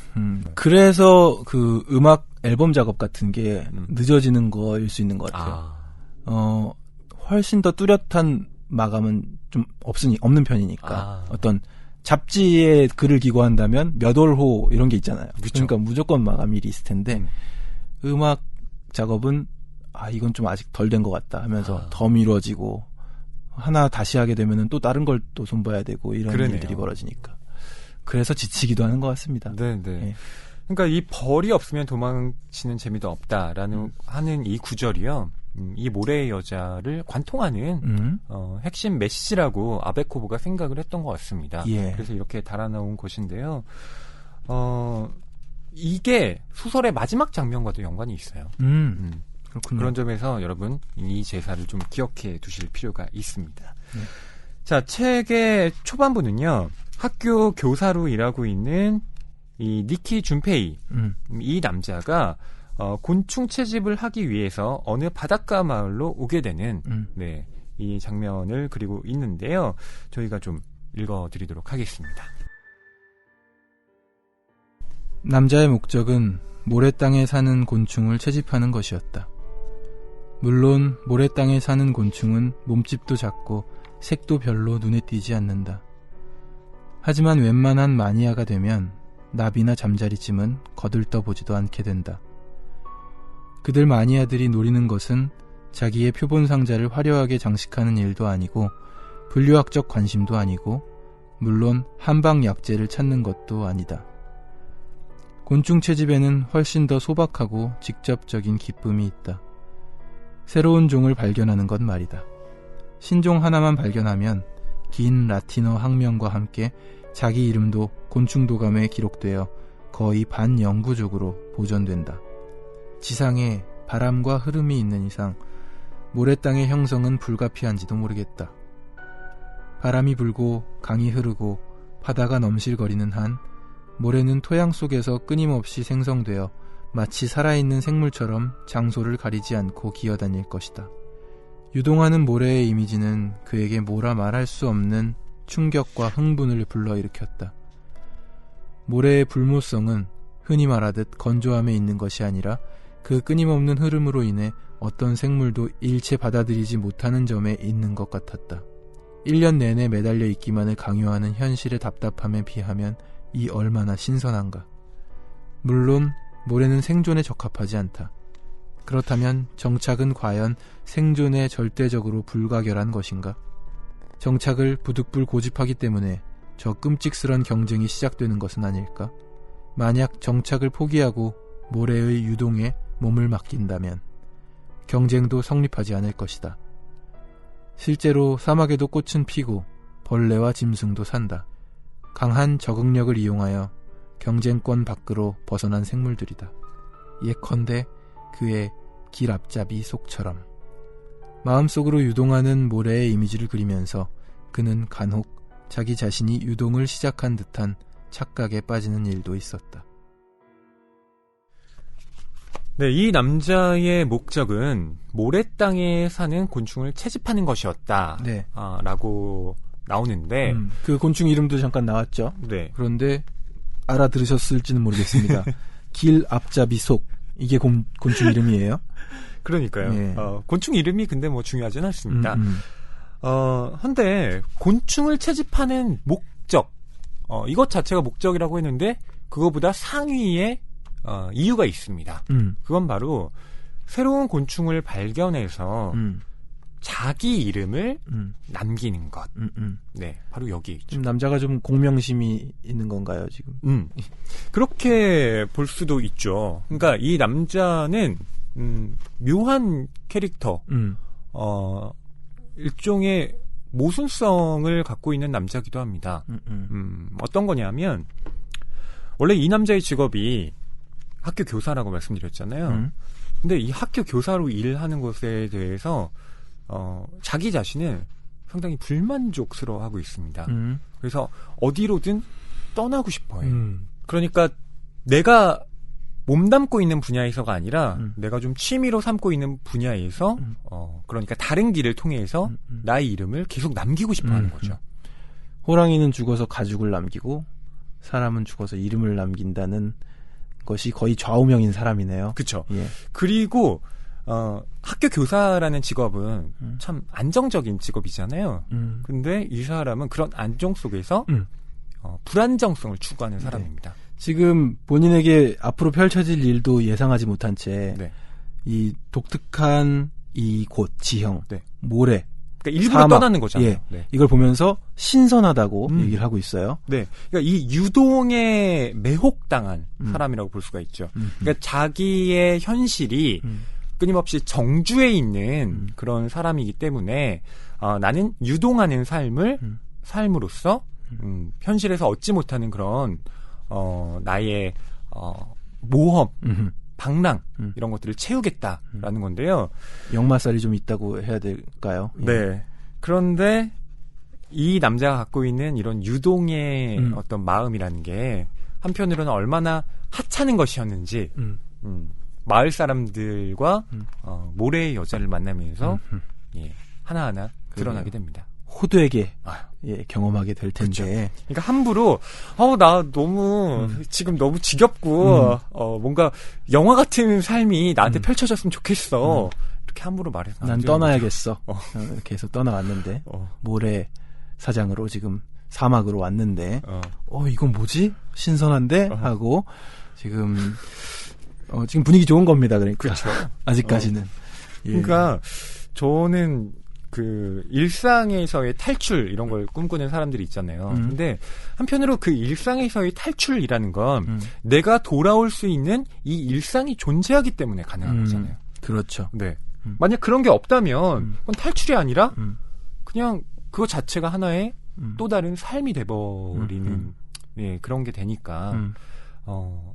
그래서 그 음악 앨범 작업 같은 게 늦어지는 거일 수 있는 것 같아요. 훨씬 더 뚜렷한 마감은 좀 없는 편이니까 어떤 잡지에 글을 기고한다면 몇 월호 이런 게 있잖아요. 그쵸. 그러니까 무조건 마감일이 있을 텐데 음악 작업은 이건 좀 아직 덜 된 것 같다 하면서 더 미뤄지고 하나 다시 하게 되면은 또 다른 걸 또 손봐야 되고 이런 그러네요. 일들이 벌어지니까 그래서 지치기도 하는 것 같습니다. 네. 예. 그러니까 이 벌이 없으면 도망치는 재미도 없다라는 하는 이 구절이요. 이 모래의 여자를 관통하는 핵심 메시지라고 아베코브가 생각을 했던 것 같습니다. 예. 그래서 이렇게 달아나온 것인데요. 이게 소설의 마지막 장면과도 연관이 있어요. 그렇군요. 그런 점에서 여러분 이 제사를 좀 기억해 두실 필요가 있습니다. 자, 책의 초반부는요. 학교 교사로 일하고 있는 이 니키 준페이 이 남자가 곤충 채집을 하기 위해서 어느 바닷가 마을로 오게 되는 네, 이 장면을 그리고 있는데요. 저희가 좀 읽어드리도록 하겠습니다. 남자의 목적은 모래땅에 사는 곤충을 채집하는 것이었다. 물론 모래땅에 사는 곤충은 몸집도 작고 색도 별로 눈에 띄지 않는다. 하지만 웬만한 마니아가 되면 나비나 잠자리쯤은 거들떠보지도 않게 된다. 그들 마니아들이 노리는 것은 자기의 표본 상자를 화려하게 장식하는 일도 아니고 분류학적 관심도 아니고 물론 한방 약재를 찾는 것도 아니다. 곤충 채집에는 훨씬 더 소박하고 직접적인 기쁨이 있다. 새로운 종을 발견하는 것 말이다. 신종 하나만 발견하면 긴 라틴어 학명과 함께 자기 이름도 곤충도감에 기록되어 거의 반영구적으로 보존된다. 지상에 바람과 흐름이 있는 이상 모래땅의 형성은 불가피한지도 모르겠다. 바람이 불고 강이 흐르고 바다가 넘실거리는 한 모래는 토양 속에서 끊임없이 생성되어 마치 살아있는 생물처럼 장소를 가리지 않고 기어다닐 것이다. 유동하는 모래의 이미지는 그에게 뭐라 말할 수 없는 충격과 흥분을 불러일으켰다. 모래의 불모성은 흔히 말하듯 건조함에 있는 것이 아니라 그 끊임없는 흐름으로 인해 어떤 생물도 일체 받아들이지 못하는 점에 있는 것 같았다. 1년 내내 매달려 있기만을 강요하는 현실의 답답함에 비하면 이 얼마나 신선한가. 물론 모래는 생존에 적합하지 않다. 그렇다면 정착은 과연 생존에 절대적으로 불가결한 것인가? 정착을 부득불 고집하기 때문에 저 끔찍스런 경쟁이 시작되는 것은 아닐까? 만약 정착을 포기하고 모래의 유동에 몸을 맡긴다면 경쟁도 성립하지 않을 것이다. 실제로 사막에도 꽃은 피고 벌레와 짐승도 산다. 강한 적응력을 이용하여 경쟁권 밖으로 벗어난 생물들이다. 예컨대 그의 길 앞잡이 속처럼. 마음속으로 유동하는 모래의 이미지를 그리면서 그는 간혹 자기 자신이 유동을 시작한 듯한 착각에 빠지는 일도 있었다. 네, 이 남자의 목적은 모래땅에 사는 곤충을 채집하는 것이었다. 네. 라고 나오는데 그 곤충 이름도 잠깐 나왔죠. 네. 그런데 알아들으셨을지는 모르겠습니다. 길 앞잡이 속, 이게 곤충 이름이에요. 그러니까요. 예. 곤충 이름이 근데 뭐 중요하진 않습니다. 한데 곤충을 채집하는 목적, 이것 자체가 목적이라고 했는데 그거보다 상위의 이유가 있습니다. 그건 바로 새로운 곤충을 발견해서 자기 이름을 남기는 것. 네, 바로 여기 있죠. 남자가 좀 공명심이 있는 건가요, 지금? 그렇게 볼 수도 있죠. 그러니까 이 남자는 묘한 캐릭터, 일종의 모순성을 갖고 있는 남자기도 합니다. 어떤 거냐면 원래 이 남자의 직업이 학교 교사라고 말씀드렸잖아요. 근데 이 학교 교사로 일하는 것에 대해서 자기 자신을 상당히 불만족스러워하고 있습니다. 그래서 어디로든 떠나고 싶어요. 그러니까 내가 몸담고 있는 분야에서가 아니라 내가 좀 취미로 삼고 있는 분야에서 그러니까 다른 길을 통해서 나의 이름을 계속 남기고 싶어하는 거죠. 호랑이는 죽어서 가죽을 남기고 사람은 죽어서 이름을 남긴다는 것이 거의 좌우명인 사람이네요. 그렇죠. 예. 그리고 학교 교사라는 직업은 참 안정적인 직업이잖아요. 근데 이 사람은 그런 안정 속에서 불안정성을 추구하는 사람입니다. 네. 지금 본인에게 앞으로 펼쳐질 일도 예상하지 못한 채 이 네. 독특한 이 곳, 지형, 네. 모래, 그러니까 일부러 사막, 떠나는 거잖아요. 예, 네. 이걸 보면서 신선하다고 얘기를 하고 있어요. 네, 그러니까 이 유동에 매혹당한 사람이라고 볼 수가 있죠. 그러니까 자기의 현실이 끊임없이 정주에 있는 그런 사람이기 때문에 나는 유동하는 삶으로서 현실에서 얻지 못하는 그런 나의 모험, 방랑 이런 것들을 채우겠다라는 건데요. 역마살이 좀 있다고 해야 될까요? 예. 네. 그런데 이 남자가 갖고 있는 이런 유동의 어떤 마음이라는 게 한편으로는 얼마나 하찮은 것이었는지 마을 사람들과 모래의 여자를 만나면서 하나하나 드러나게 됩니다. 호되게 경험하게 될 텐데. 그렇죠. 그러니까 함부로 나 너무 지금 너무 지겹고 뭔가 영화 같은 삶이 나한테 펼쳐졌으면 좋겠어. 이렇게 함부로 말해서 난 떠나야겠어. 이렇게 해서 떠나왔는데 모래 사장으로 지금 사막으로 왔는데 이건 뭐지? 신선한데? 하고 지금 분위기 좋은 겁니다. 그러니까 그렇죠. 아직까지는. 그러니까 저는 그 일상에서의 탈출 이런 걸 꿈꾸는 사람들이 있잖아요. 근데 한편으로 그 일상에서의 탈출이라는 건 내가 돌아올 수 있는 이 일상이 존재하기 때문에 가능한 거잖아요. 그렇죠. 네. 만약 그런 게 없다면 그건 탈출이 아니라 그냥 그거 자체가 하나의 또 다른 삶이 돼버리는 그런 게 되니까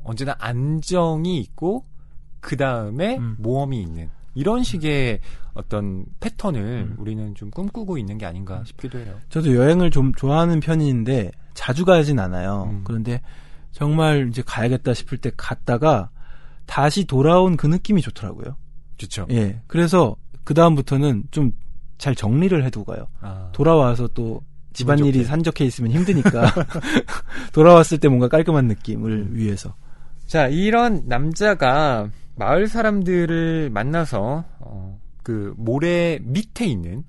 언제나 안정이 있고 그 다음에 모험이 있는 이런 식의 어떤 패턴을 우리는 좀 꿈꾸고 있는 게 아닌가 싶기도 해요. 저도 여행을 좀 좋아하는 편인데 자주 가진 않아요. 그런데 정말 이제 가야겠다 싶을 때 갔다가 다시 돌아온 그 느낌이 좋더라고요. 그렇죠. 예. 그래서 그 다음부터는 좀 잘 정리를 해두고 가요. 돌아와서 또 집안일이 산적해 있으면 힘드니까 돌아왔을 때 뭔가 깔끔한 느낌을 위해서. 자, 이런 남자가 마을 사람들을 만나서 그 모래 밑에 있는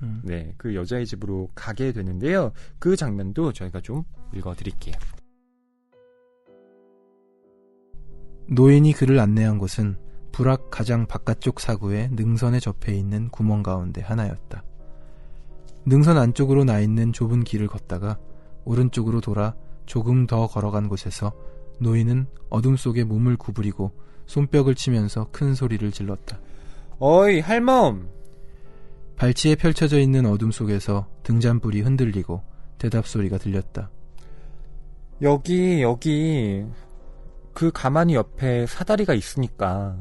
그 여자의 집으로 가게 되는데요. 그 장면도 저희가 좀 읽어드릴게요. 노인이 그를 안내한 곳은 부락 가장 바깥쪽 사구의 능선에 접해 있는 구멍 가운데 하나였다. 능선 안쪽으로 나 있는 좁은 길을 걷다가 오른쪽으로 돌아 조금 더 걸어간 곳에서 노인은 어둠 속에 몸을 구부리고 손뼉을 치면서 큰 소리를 질렀다. 어이, 할멈! 발치에 펼쳐져 있는 어둠 속에서 등잔불이 흔들리고 대답 소리가 들렸다. 여기 그 가마니 옆에 사다리가 있으니까.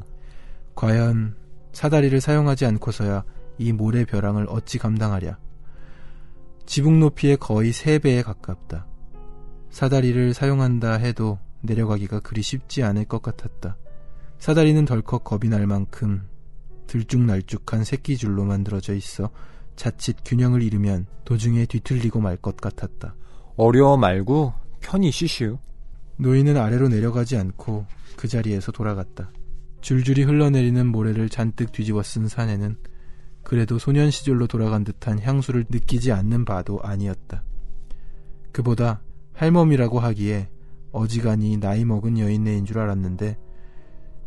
과연 사다리를 사용하지 않고서야 이 모래 벼랑을 어찌 감당하랴. 지붕 높이의 거의 3배에 가깝다. 사다리를 사용한다 해도 내려가기가 그리 쉽지 않을 것 같았다. 사다리는 덜컥 겁이 날 만큼 들쭉날쭉한 새끼줄로 만들어져 있어 자칫 균형을 잃으면 도중에 뒤틀리고 말 것 같았다. 어려워 말고 편히 쉬시오. 노인은 아래로 내려가지 않고 그 자리에서 돌아갔다. 줄줄이 흘러내리는 모래를 잔뜩 뒤집어 쓴 산에는 그래도 소년 시절로 돌아간 듯한 향수를 느끼지 않는 바도 아니었다. 그보다 할멈이라고 하기에 어지간히 나이 먹은 여인네인 줄 알았는데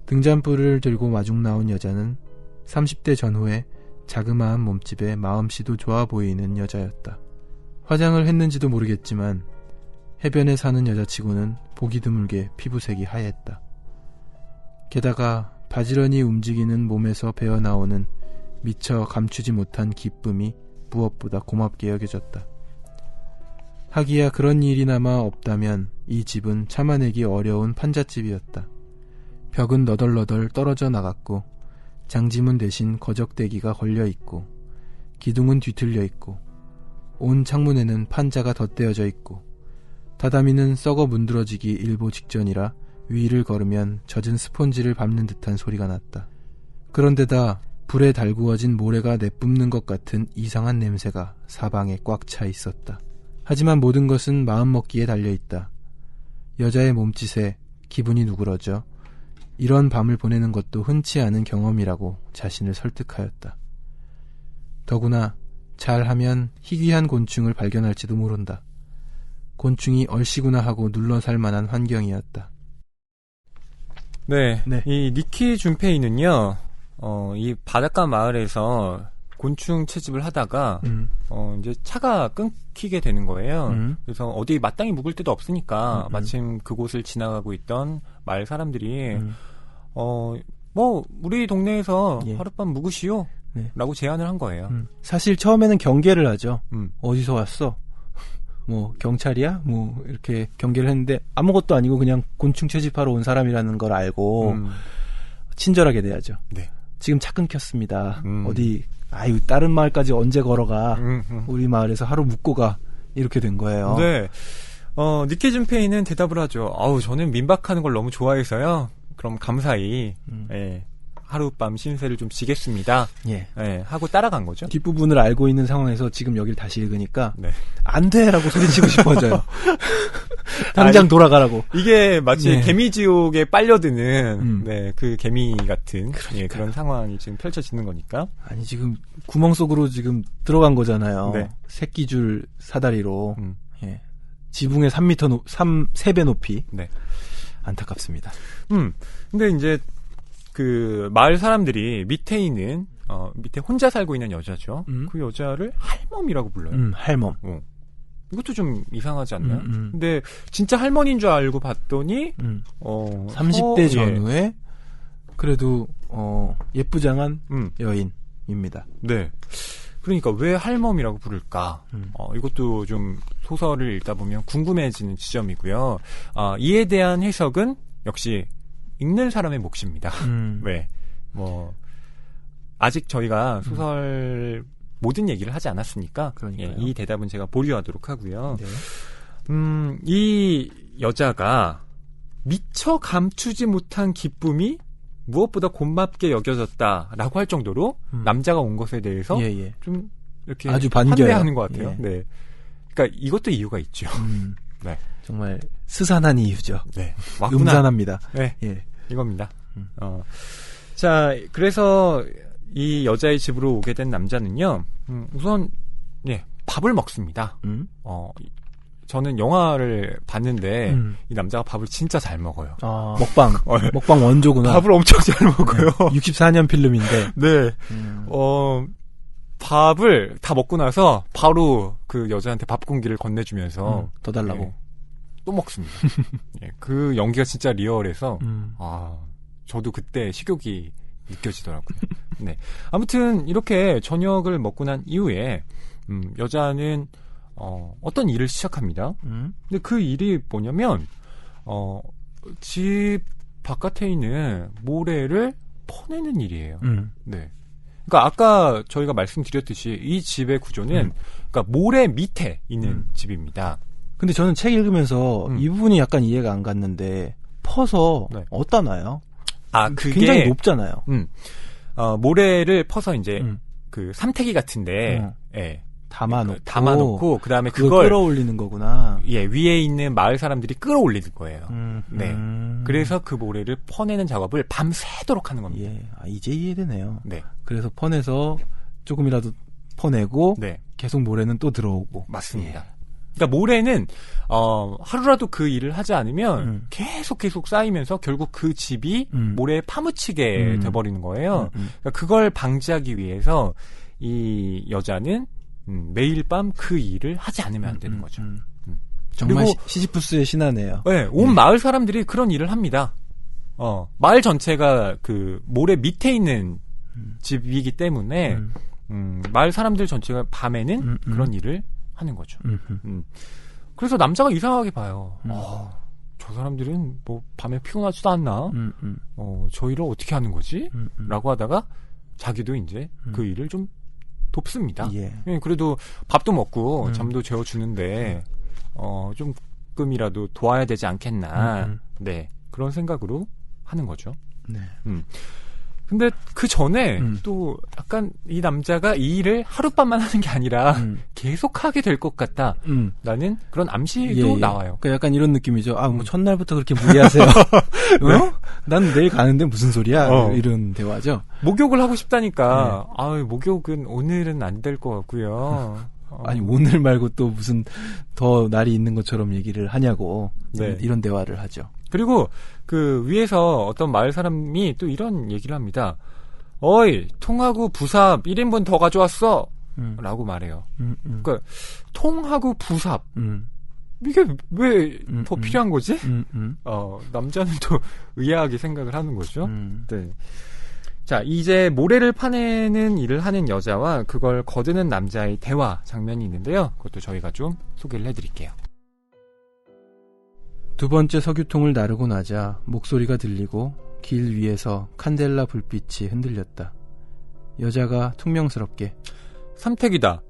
등잔불을 들고 마중 나온 여자는 30대 전후에 자그마한 몸집에 마음씨도 좋아 보이는 여자였다. 화장을 했는지도 모르겠지만 해변에 사는 여자치고는 보기 드물게 피부색이 하였다. 게다가 바지런히 움직이는 몸에서 배어나오는 미처 감추지 못한 기쁨이 무엇보다 고맙게 여겨졌다. 하기야 그런 일이나마 없다면 이 집은 참아내기 어려운 판잣집이었다. 벽은 너덜너덜 떨어져 나갔고 장지문 대신 거적대기가 걸려있고 기둥은 뒤틀려 있고 온 창문에는 판자가 덧대어져 있고 다다미는 썩어 문드러지기 일보 직전이라 위를 걸으면 젖은 스폰지를 밟는 듯한 소리가 났다. 그런데다 불에 달구어진 모래가 내뿜는 것 같은 이상한 냄새가 사방에 꽉 차 있었다. 하지만 모든 것은 마음먹기에 달려있다. 여자의 몸짓에 기분이 누그러져 이런 밤을 보내는 것도 흔치 않은 경험이라고 자신을 설득하였다. 더구나 잘하면 희귀한 곤충을 발견할지도 모른다. 곤충이 얼씨구나 하고 눌러 살 만한 환경이었다. 네. 네. 이 니키 준페이는요, 이 바닷가 마을에서 곤충 채집을 하다가, 이제 차가 끊기게 되는 거예요. 그래서 어디 마땅히 묵을 데도 없으니까, 마침 그곳을 지나가고 있던 마을 사람들이, 우리 동네에서 예. 하룻밤 묵으시오. 네. 라고 제안을 한 거예요. 사실 처음에는 경계를 하죠. 음. 어디서 왔어? 뭐 경찰이야? 뭐 이렇게 경계를 했는데 아무것도 아니고 그냥 곤충 채집하러 온 사람이라는 걸 알고 친절하게 대하죠. 네. 지금 차 끊겼습니다. 어디 다른 마을까지 언제 걸어가? 우리 마을에서 하루 묵고 가. 이렇게 된 거예요. 네. 니키 준페이는 대답을 하죠. 저는 민박하는 걸 너무 좋아해서요. 그럼 감사히 예, 하룻밤 신세를 좀 지겠습니다. 예. 예, 하고 따라간 거죠. 뒷부분을 알고 있는 상황에서 지금 여기를 다시 읽으니까 네. 안 돼라고 소리치고 싶어져요. 당장 돌아가라고. 이게 마치 네. 개미지옥에 빨려드는 네, 그 개미 같은 예, 그런 상황이 지금 펼쳐지는 거니까. 아니 지금 구멍 속으로 지금 들어간 거잖아요. 네. 새끼줄 사다리로. 예. 지붕의 3배 높이. 네. 안타깝습니다. 근데 이제 그 마을 사람들이 밑에 있는 밑에 혼자 살고 있는 여자죠. 그 여자를 할멈이라고 불러요. 할멈. 이것도 좀 이상하지 않나요? 근데 진짜 할머니인 줄 알고 봤더니 30대 전후에 그래도 예쁘장한 여인입니다. 네. 그러니까 왜 할멈이라고 부를까? 이것도 좀 소설을 읽다 보면 궁금해지는 지점이고요. 이에 대한 해석은 역시 읽는 사람의 몫입니다. 왜? 아직 저희가 소설 모든 얘기를 하지 않았으니까 예, 이 대답은 제가 보류하도록 하고요. 네. 이 여자가 미처 감추지 못한 기쁨이 무엇보다 고맙게 여겨졌다라고 할 정도로 남자가 온 것에 대해서 좀 이렇게 아주 반겨요. 환대하는 것 같아요. 예. 네. 그러니까 이것도 이유가 있죠. 네. 정말 스산한 이유죠. 네. 왔구나. 음산합니다. 네. 예. 이겁니다. 자, 그래서 이 여자의 집으로 오게 된 남자는요. 우선 예, 밥을 먹습니다. 저는 영화를 봤는데 이 남자가 밥을 진짜 잘 먹어요. 먹방 원조구나. 밥을 엄청 잘 먹어요. 64년 필름인데. 네. 밥을 다 먹고 나서 바로 그 여자한테 밥 공기를 건네주면서 더 달라고. 예, 또 먹습니다. 예, 그 연기가 진짜 리얼해서 저도 그때 식욕이 느껴지더라고요. 네. 아무튼 이렇게 저녁을 먹고 난 이후에 여자는 어떤 일을 시작합니다. 근데 그 일이 뭐냐면 집 바깥에 있는 모래를 퍼내는 일이에요. 네. 그러니까 아까 저희가 말씀드렸듯이 이 집의 구조는 그러니까 모래 밑에 있는 집입니다. 근데 저는 책 읽으면서 이 부분이 약간 이해가 안 갔는데 퍼서 네. 어디다 놔요? 그게 굉장히 높잖아요. 모래를 퍼서 이제 그 삼태기 같은데 예. 담아놓고 그다음에 그걸 끌어올리는 거구나. 예, 위에 있는 마을 사람들이 끌어올리는 거예요. 네. 그래서 그 모래를 퍼내는 작업을 밤새도록 하는 겁니다. 예. 이제 이해되네요. 네. 그래서 퍼내서 조금이라도 퍼내고 네. 계속 모래는 또 들어오고. 맞습니다. 예. 그러니까 모래는 하루라도 그 일을 하지 않으면 계속 쌓이면서 결국 그 집이 모래에 파묻히게 돼버리는 거예요. 그러니까 그걸 방지하기 위해서 이 여자는 매일 밤 그 일을 하지 않으면 안 되는 거죠. 정말 그리고 시지프스의 신하네요. 네, 온 마을 사람들이 그런 일을 합니다. 마을 전체가 그 모래 밑에 있는 집이기 때문에 마을 사람들 전체가 밤에는 그런 일을 하는 거죠. 그래서 남자가 이상하게 봐요. 저 사람들은 뭐 밤에 피곤하지도 않나? 저 일을 어떻게 하는 거지? 라고 하다가 자기도 이제 그 일을 좀 돕습니다. 예. 그래도 밥도 먹고 잠도 재워주는데 조금이라도 도와야 되지 않겠나. 네, 그런 생각으로 하는 거죠. 네. 근데 그 전에 또 약간 이 남자가 이 일을 하룻밤만 하는 게 아니라 계속 하게 될 것 같다. 라는 그런 암시도 나와요. 그러니까 약간 이런 느낌이죠. 뭐 첫날부터 그렇게 무리하세요. 네? 난 내일 가는데 무슨 소리야? 이런 대화죠. 목욕을 하고 싶다니까. 목욕은 오늘은 안 될 것 같고요. 아니 오늘 말고 또 무슨 더 날이 있는 것처럼 얘기를 하냐고 네. 이런 대화를 하죠. 그리고 그 위에서 어떤 마을 사람이 또 이런 얘기를 합니다. 어이, 통하고 부삽 1인분 더 가져왔어! 라고 말해요. 그러니까 통하고 부삽 이게 왜 더 필요한 거지? 남자는 또 의아하게 생각을 하는 거죠. 네. 자, 이제 모래를 파내는 일을 하는 여자와 그걸 거두는 남자의 대화 장면이 있는데요. 그것도 저희가 좀 소개를 해드릴게요. 두 번째 석유통을 나르고 나자 목소리가 들리고 길 위에서 칸델라 불빛이 흔들렸다. 여자가 퉁명스럽게 삼택이다.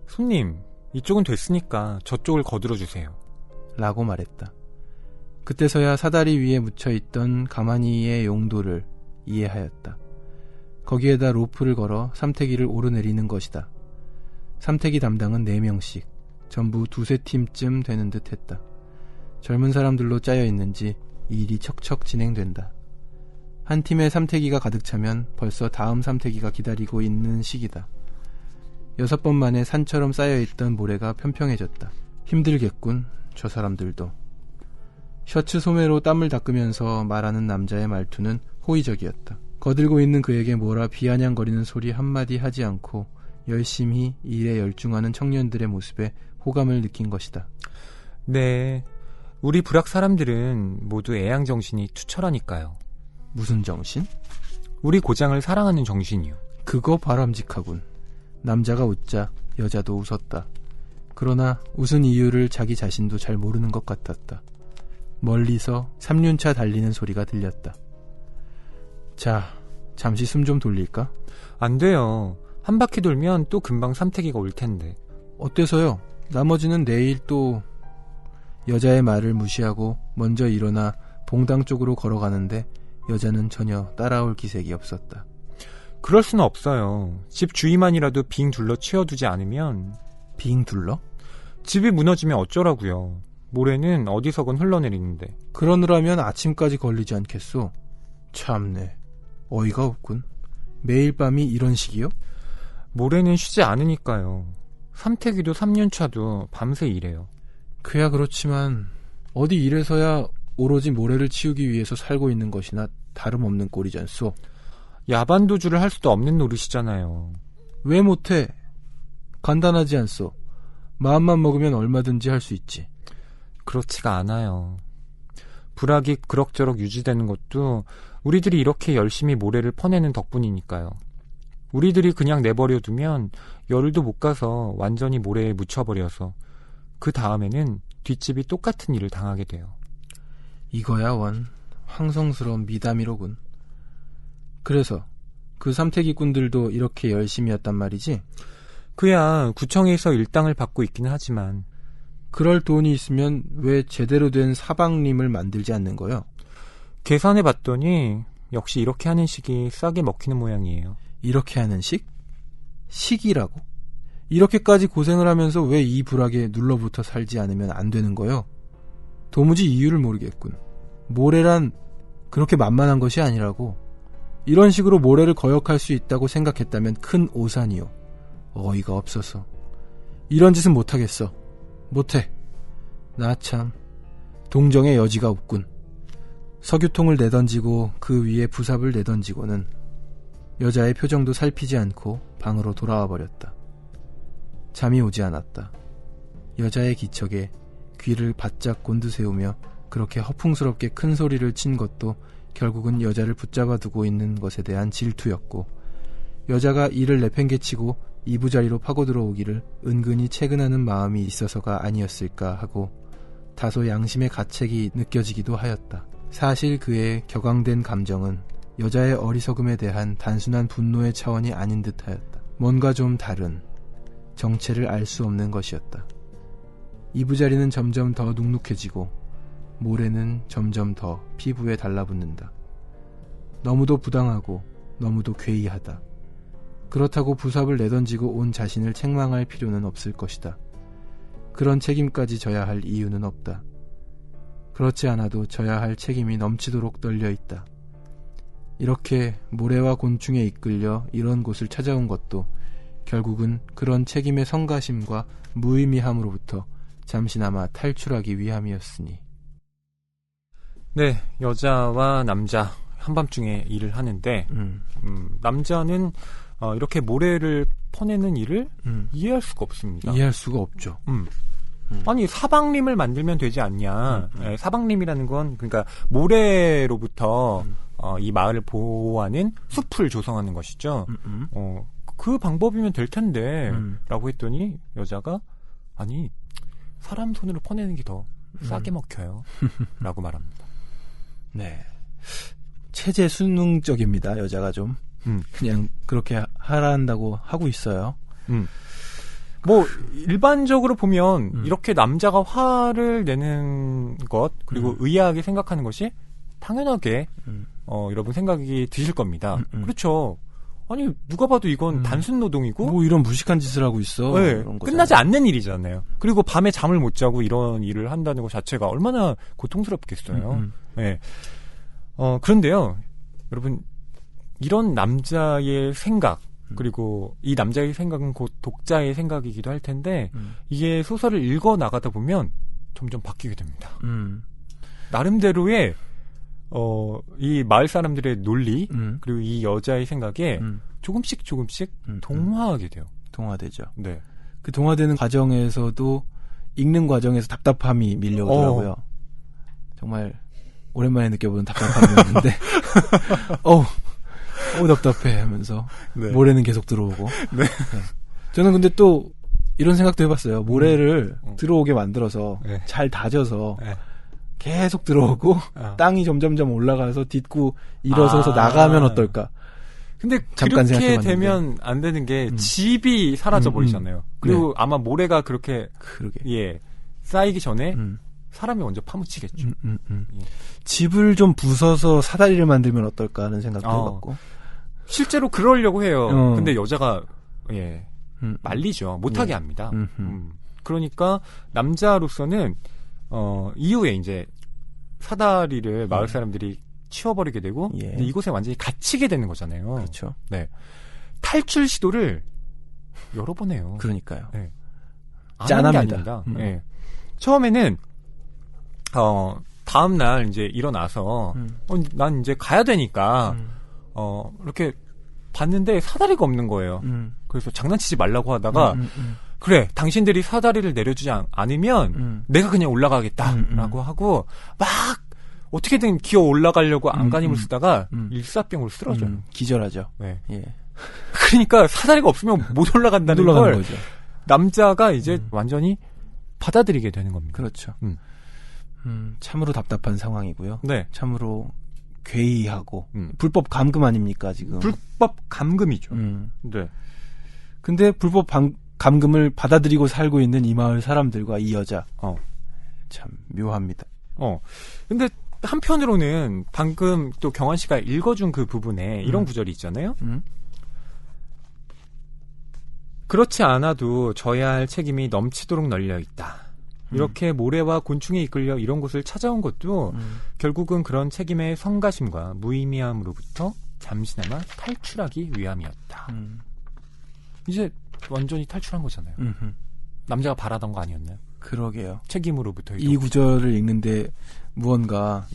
손님, 이쪽은 됐으니까 저쪽을 거들어주세요. 라고 말했다. 그때서야 사다리 위에 묻혀있던 가마니의 용도를 이해하였다. 거기에다 로프를 걸어 삼태기를 오르내리는 것이다. 삼태기 담당은 4명씩, 전부 2-3팀쯤 되는 듯 했다. 젊은 사람들로 짜여 있는지 일이 척척 진행된다. 한 팀에 삼태기가 가득 차면 벌써 다음 삼태기가 기다리고 있는 시기다. 6번 만에 산처럼 쌓여있던 모래가 평평해졌다. 힘들겠군, 저 사람들도. 셔츠 소매로 땀을 닦으면서 말하는 남자의 말투는 호의적이었다. 거들고 있는 그에게 뭐라 비아냥거리는 소리 한마디 하지 않고 열심히 일에 열중하는 청년들의 모습에 호감을 느낀 것이다. 네, 우리 불악 사람들은 모두 애양정신이 투철하니까요. 무슨 정신? 우리 고장을 사랑하는 정신이요. 그거 바람직하군. 남자가 웃자 여자도 웃었다. 그러나 웃은 이유를 자기 자신도 잘 모르는 것 같았다. 멀리서 3륜차 달리는 소리가 들렸다. 자, 잠시 숨 좀 돌릴까? 안 돼요. 한 바퀴 돌면 또 금방 삼태기가 올 텐데. 어때서요? 나머지는 내일 또... 여자의 말을 무시하고 먼저 일어나 봉당 쪽으로 걸어가는데 여자는 전혀 따라올 기색이 없었다. 그럴 수는 없어요. 집 주위만이라도 빙 둘러 치워두지 않으면. 빙 둘러? 집이 무너지면 어쩌라고요. 모래는 어디서건 흘러내리는데. 그러느라면 아침까지 걸리지 않겠소? 참네, 어이가 없군. 매일 밤이 이런 식이요? 모래는 쉬지 않으니까요. 삼태기도 3륜차도 밤새 일해요. 그야 그렇지만 어디 이래서야 오로지 모래를 치우기 위해서 살고 있는 것이나 다름없는 꼴이잖소. 야반도주를 할 수도 없는 노릇이잖아요. 왜 못해? 간단하지 않소. 마음만 먹으면 얼마든지 할 수 있지. 그렇지가 않아요. 불악이 그럭저럭 유지되는 것도 우리들이 이렇게 열심히 모래를 퍼내는 덕분이니까요. 우리들이 그냥 내버려두면 열흘도 못 가서 완전히 모래에 묻혀버려서 그 다음에는 뒷집이 똑같은 일을 당하게 돼요. 이거야 원 황성스러운 미담이로군. 그래서 그 삼태기꾼들도 이렇게 열심히였단 말이지? 그야 구청에서 일당을 받고 있기는 하지만. 그럴 돈이 있으면 왜 제대로 된 사방림을 만들지 않는 거요? 계산해봤더니 역시 이렇게 하는 식이 싸게 먹히는 모양이에요. 이렇게 하는 식? 식이라고? 이렇게까지 고생을 하면서 왜 이 불악에 눌러붙어 살지 않으면 안 되는 거요? 도무지 이유를 모르겠군. 모래란 그렇게 만만한 것이 아니라고. 이런 식으로 모래를 거역할 수 있다고 생각했다면 큰 오산이요. 어이가 없어서. 이런 짓은 못하겠어. 못해. 나 참 동정의 여지가 없군. 석유통을 내던지고 그 위에 부삽을 내던지고는 여자의 표정도 살피지 않고 방으로 돌아와 버렸다. 잠이 오지 않았다. 여자의 기척에 귀를 바짝 곤두세우며 그렇게 허풍스럽게 큰 소리를 친 것도 결국은 여자를 붙잡아 두고 있는 것에 대한 질투였고, 여자가 이를 내팽개치고 이부자리로 파고 들어오기를 은근히 채근하는 마음이 있어서가 아니었을까 하고 다소 양심의 가책이 느껴지기도 하였다. 사실 그의 격앙된 감정은 여자의 어리석음에 대한 단순한 분노의 차원이 아닌 듯하였다. 뭔가 좀 다른 정체를 알 수 없는 것이었다. 이부자리는 점점 더 눅눅해지고 모래는 점점 더 피부에 달라붙는다. 너무도 부당하고 너무도 괴이하다. 그렇다고 부삽을 내던지고 온 자신을 책망할 필요는 없을 것이다. 그런 책임까지 져야 할 이유는 없다. 그렇지 않아도 져야 할 책임이 넘치도록 떨려있다. 이렇게 모래와 곤충에 이끌려 이런 곳을 찾아온 것도 결국은 그런 책임의 성가심과 무의미함으로부터 잠시나마 탈출하기 위함이었으니. 네, 여자와 남자 한밤중에 일을 하는데 남자는 이렇게 모래를 퍼내는 일을 이해할 수가 없습니다. 이해할 수가 없죠. 아니 사방림을 만들면 되지 않냐. 네, 사방림이라는 건 그러니까 모래로부터 이 마을을 보호하는 숲을 조성하는 것이죠. 그 방법이면 될 텐데 라고 했더니 여자가 아니 사람 손으로 퍼내는 게 더 싸게 먹혀요 라고 말합니다. 네, 체제 순응적입니다. 여자가 좀 그냥 그렇게 하란다고 하고 있어요. 뭐 일반적으로 보면 이렇게 남자가 화를 내는 것 그리고 의아하게 생각하는 것이 당연하게 여러분 생각이 드실 겁니다. 그렇죠. 아니 누가 봐도 이건 단순 노동이고 뭐 이런 무식한 짓을 하고 있어. 네, 끝나지 않는 일이잖아요. 그리고 밤에 잠을 못 자고 이런 일을 한다는 것 자체가 얼마나 고통스럽겠어요. 네. 그런데요, 여러분 이런 남자의 생각 그리고 이 남자의 생각은 곧 독자의 생각이기도 할 텐데 이게 소설을 읽어 나가다 보면 점점 바뀌게 됩니다. 나름대로의 이 마을 사람들의 논리 그리고 이 여자의 생각에 조금씩 동화하게 돼요. 동화되죠. 네. 그 동화되는 과정에서도 읽는 과정에서 답답함이 밀려오더라고요. 정말 오랜만에 느껴보는 답답함이었는데 답답해 하면서 네. 모래는 계속 들어오고. 네. 저는 근데 또 이런 생각도 해봤어요. 모래를 들어오게 만들어서 네. 잘 다져서 네. 계속 들어오고 땅이 점점점 올라가서 딛고 일어서서 나가면 어떨까. 근데 잠깐 그렇게 되면 안 되는 게 집이 사라져 버리잖아요. 그리고 네. 아마 모래가 그렇게 그러게. 쌓이기 전에 사람이 먼저 파묻히겠죠. 예. 집을 좀 부숴서 사다리를 만들면 어떨까 하는 생각도 해봤고. 실제로 그러려고 해요. 근데 여자가 말리죠. 못하게 합니다. 그러니까 남자로서는 이후에 이제 사다리를 마을 사람들이 치워버리게 되고 근데 이곳에 완전히 갇히게 되는 거잖아요. 그렇죠. 네. 탈출 시도를 여러 번 해요. 그러니까요. 네. 짠합니다. 네. 처음에는 다음 날 이제 일어나서 난 이제 가야 되니까 이렇게 봤는데 사다리가 없는 거예요. 그래서 장난치지 말라고 하다가 그래 당신들이 사다리를 내려주지 않으면 내가 그냥 올라가겠다라고 하고 막 어떻게든 기어 올라가려고 안간힘을 쓰다가 일사병으로 쓰러져요. 기절하죠. 네. 예. 그러니까 사다리가 없으면 못 올라간다는 걸 거죠. 남자가 이제 완전히 받아들이게 되는 겁니다. 그렇죠. 참으로 답답한 상황이고요. 네. 참으로 괴이하고 불법 감금 아닙니까 지금? 불법 감금이죠. 네. 근데 불법 감금을 받아들이고 살고 있는 이 마을 사람들과 이 여자 참 묘합니다. 근데 한편으로는 방금 또 경환 씨가 읽어준 그 부분에 이런 구절이 있잖아요. 그렇지 않아도 져야 할 책임이 넘치도록 널려 있다. 이렇게 모래와 곤충에 이끌려 이런 곳을 찾아온 것도 결국은 그런 책임의 성가심과 무의미함으로부터 잠시나마 탈출하기 위함이었다. 이제 완전히 탈출한 거잖아요. 남자가 바라던 거 아니었나요? 그러게요. 책임으로부터 이 구절을 읽는데 무언가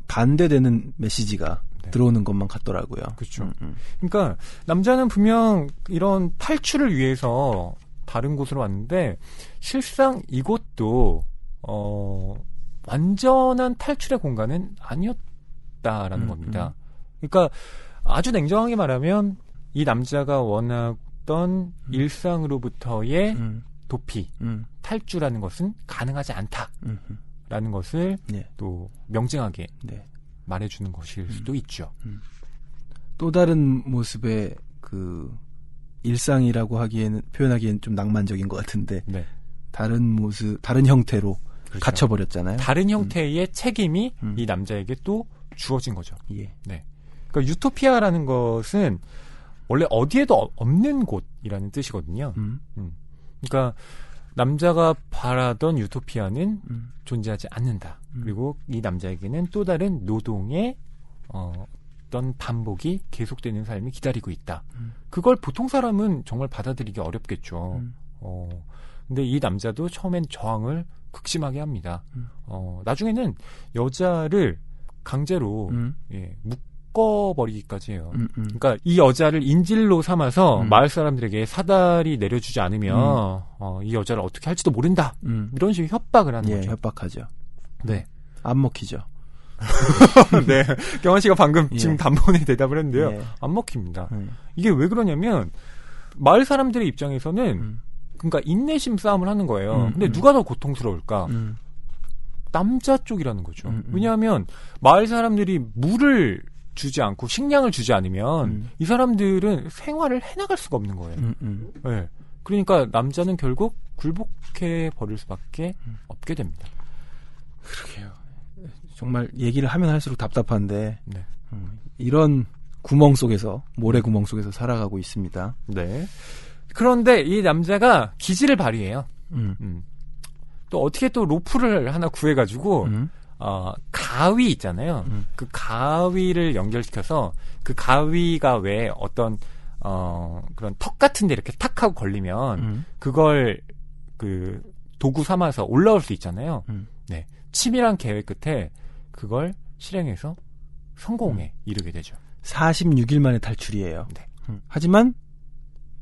반대되는 메시지가 들어오는 것만 같더라고요. 그렇죠. 그러니까 남자는 분명 이런 탈출을 위해서 다른 곳으로 왔는데 실상 이곳도 완전한 탈출의 공간은 아니었다라는 겁니다. 그러니까 아주 냉정하게 말하면 이 남자가 원하던 일상으로부터의 도피, 탈주라는 것은 가능하지 않다라는 것을 또 명징하게 말해주는 것일 수도 있죠. 또 다른 모습의 그 일상이라고 표현하기에는 좀 낭만적인 것 같은데 다른 모습, 다른 형태로 그렇죠. 갇혀버렸잖아요. 다른 형태의 책임이 이 남자에게 또 주어진 거죠. 네. 그러니까 유토피아라는 것은 원래 어디에도 없는 곳이라는 뜻이거든요. 그러니까 남자가 바라던 유토피아는 존재하지 않는다. 그리고 이 남자에게는 또 다른 노동의 어떤 어떤 반복이 계속되는 삶이 기다리고 있다. 그걸 보통 사람은 정말 받아들이기 어렵겠죠. 근데 이 남자도 처음엔 저항을 극심하게 합니다. 나중에는 여자를 강제로 묶어버리기까지 해요. 그러니까 이 여자를 인질로 삼아서 마을 사람들에게 사다리 내려주지 않으면 이 여자를 어떻게 할지도 모른다. 이런 식의 협박을 하는 거죠. 협박하죠. 네. 안 먹히죠. 네. 경환 씨가 방금 지금 단번에 대답을 했는데요. 예. 안 먹힙니다. 이게 왜 그러냐면 마을 사람들의 입장에서는 그러니까 인내심 싸움을 하는 거예요. 근데 누가 더 고통스러울까? 남자 쪽이라는 거죠. 왜냐하면 마을 사람들이 물을 주지 않고 식량을 주지 않으면 이 사람들은 생활을 해나갈 수가 없는 거예요. 네. 그러니까 남자는 결국 굴복해 버릴 수밖에 없게 됩니다. 그러게요. 정말 얘기를 하면 할수록 답답한데 네. 이런 구멍 속에서 모래 구멍 속에서 살아가고 있습니다. 네. 그런데 이 남자가 기지를 발휘해요. 또 어떻게 또 로프를 하나 구해가지고 가위 있잖아요. 그 가위를 연결시켜서 그 가위가 왜 어떤 그런 턱 같은데 이렇게 탁 하고 걸리면 그걸 그 도구 삼아서 올라올 수 있잖아요. 네. 치밀한 계획 끝에 그걸 실행해서 성공에 이르게 되죠. 46일 만에 탈출이에요. 네. 하지만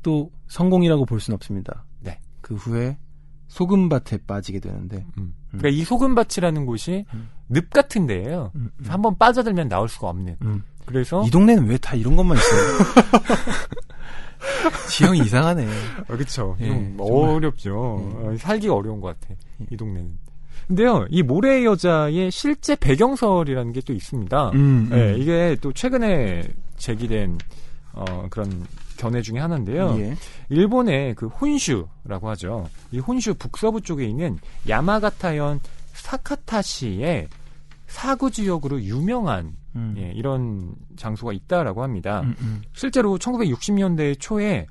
또 성공이라고 볼 수는 없습니다. 네. 그 후에 소금밭에 빠지게 되는데. 그러니까 이 소금밭이라는 곳이 늪 같은 데예요. 한번 빠져들면 나올 수가 없는. 그래서 이 동네는 왜 다 이런 것만 있어요? 지형이 이상하네. 그렇죠. 예, 어렵죠. 살기가 어려운 것 같아. 이 동네는. 근데요, 이 모래 여자의 실제 배경설이라는 게 또 있습니다. 네, 이게 또 최근에 제기된 그런 견해 중에 하나인데요. 예. 일본의 그 혼슈라고 하죠. 이 혼슈 북서부 쪽에 있는 야마가타현 사카타시의 사구 지역으로 유명한 이런 장소가 있다라고 합니다. 실제로 1960년대 초에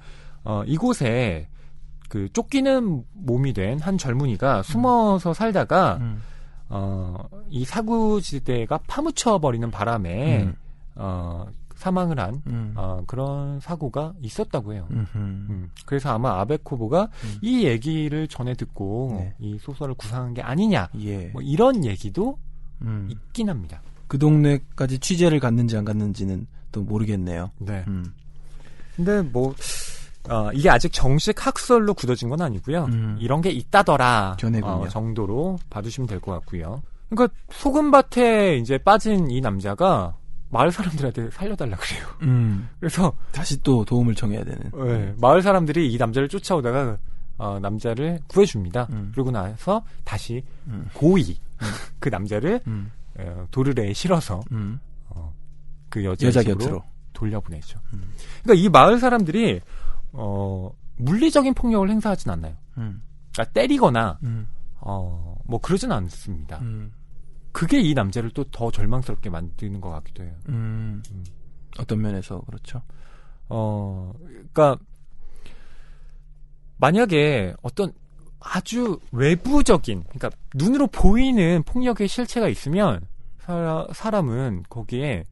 이곳에 그 쫓기는 몸이 된 한 젊은이가 숨어서 살다가 이 사구지대가 파묻혀 버리는 바람에 사망을 한 그런 사고가 있었다고 해요. 그래서 아마 아베코보가 이 얘기를 전해 듣고 네. 이 소설을 구상한 게 아니냐 예. 뭐 이런 얘기도 있긴 합니다. 그 동네까지 취재를 갔는지 안 갔는지는 또 모르겠네요. 네. 근데 뭐 이게 아직 정식 학설로 굳어진 건 아니고요. 이런 게 있다더라 견해군요. 정도로 봐주시면 될 것 같고요. 그러니까 소금밭에 이제 빠진 이 남자가 마을 사람들한테 살려달라 그래요. 그래서 다시 또 도움을 청해야 되는. 네, 마을 사람들이 이 남자를 쫓아오다가 남자를 구해줍니다. 그러고 나서 다시 고의 그 남자를 도르래에 실어서 그 여자 곁으로 돌려보내죠. 그러니까 이 마을 사람들이 물리적인 폭력을 행사하진 않나요? 그러니까 때리거나 뭐 그러진 않습니다. 그게 이 남자를 또 더 절망스럽게 만드는 것 같기도 해요. 어떤 면에서 그렇죠? 그러니까 만약에 어떤 아주 외부적인, 그러니까 눈으로 보이는 폭력의 실체가 있으면 사람은 거기에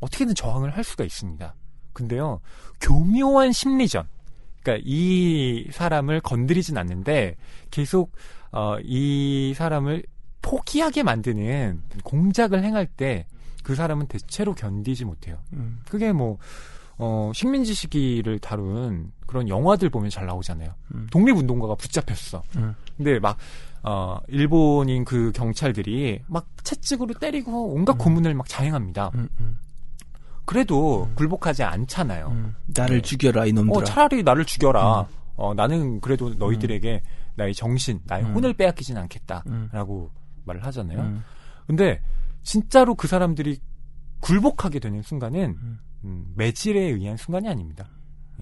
어떻게든 저항을 할 수가 있습니다. 근데요, 교묘한 심리전. 그러니까 이 사람을 건드리진 않는데 계속 이 사람을 포기하게 만드는 공작을 행할 때 그 사람은 대체로 견디지 못해요. 그게 뭐 식민지 시기를 다룬 그런 영화들 보면 잘 나오잖아요. 독립운동가가 붙잡혔어. 근데 막 일본인 그 경찰들이 막 채찍으로 때리고 온갖 고문을 막 자행합니다. 그래도 굴복하지 않잖아요. 나를 죽여라 이놈들아. 차라리 나를 죽여라. 나는 그래도 너희들에게 나의 정신, 나의 혼을 빼앗기진 않겠다라고 말을 하잖아요. 근데 진짜로 그 사람들이 굴복하게 되는 순간은 매질에 의한 순간이 아닙니다.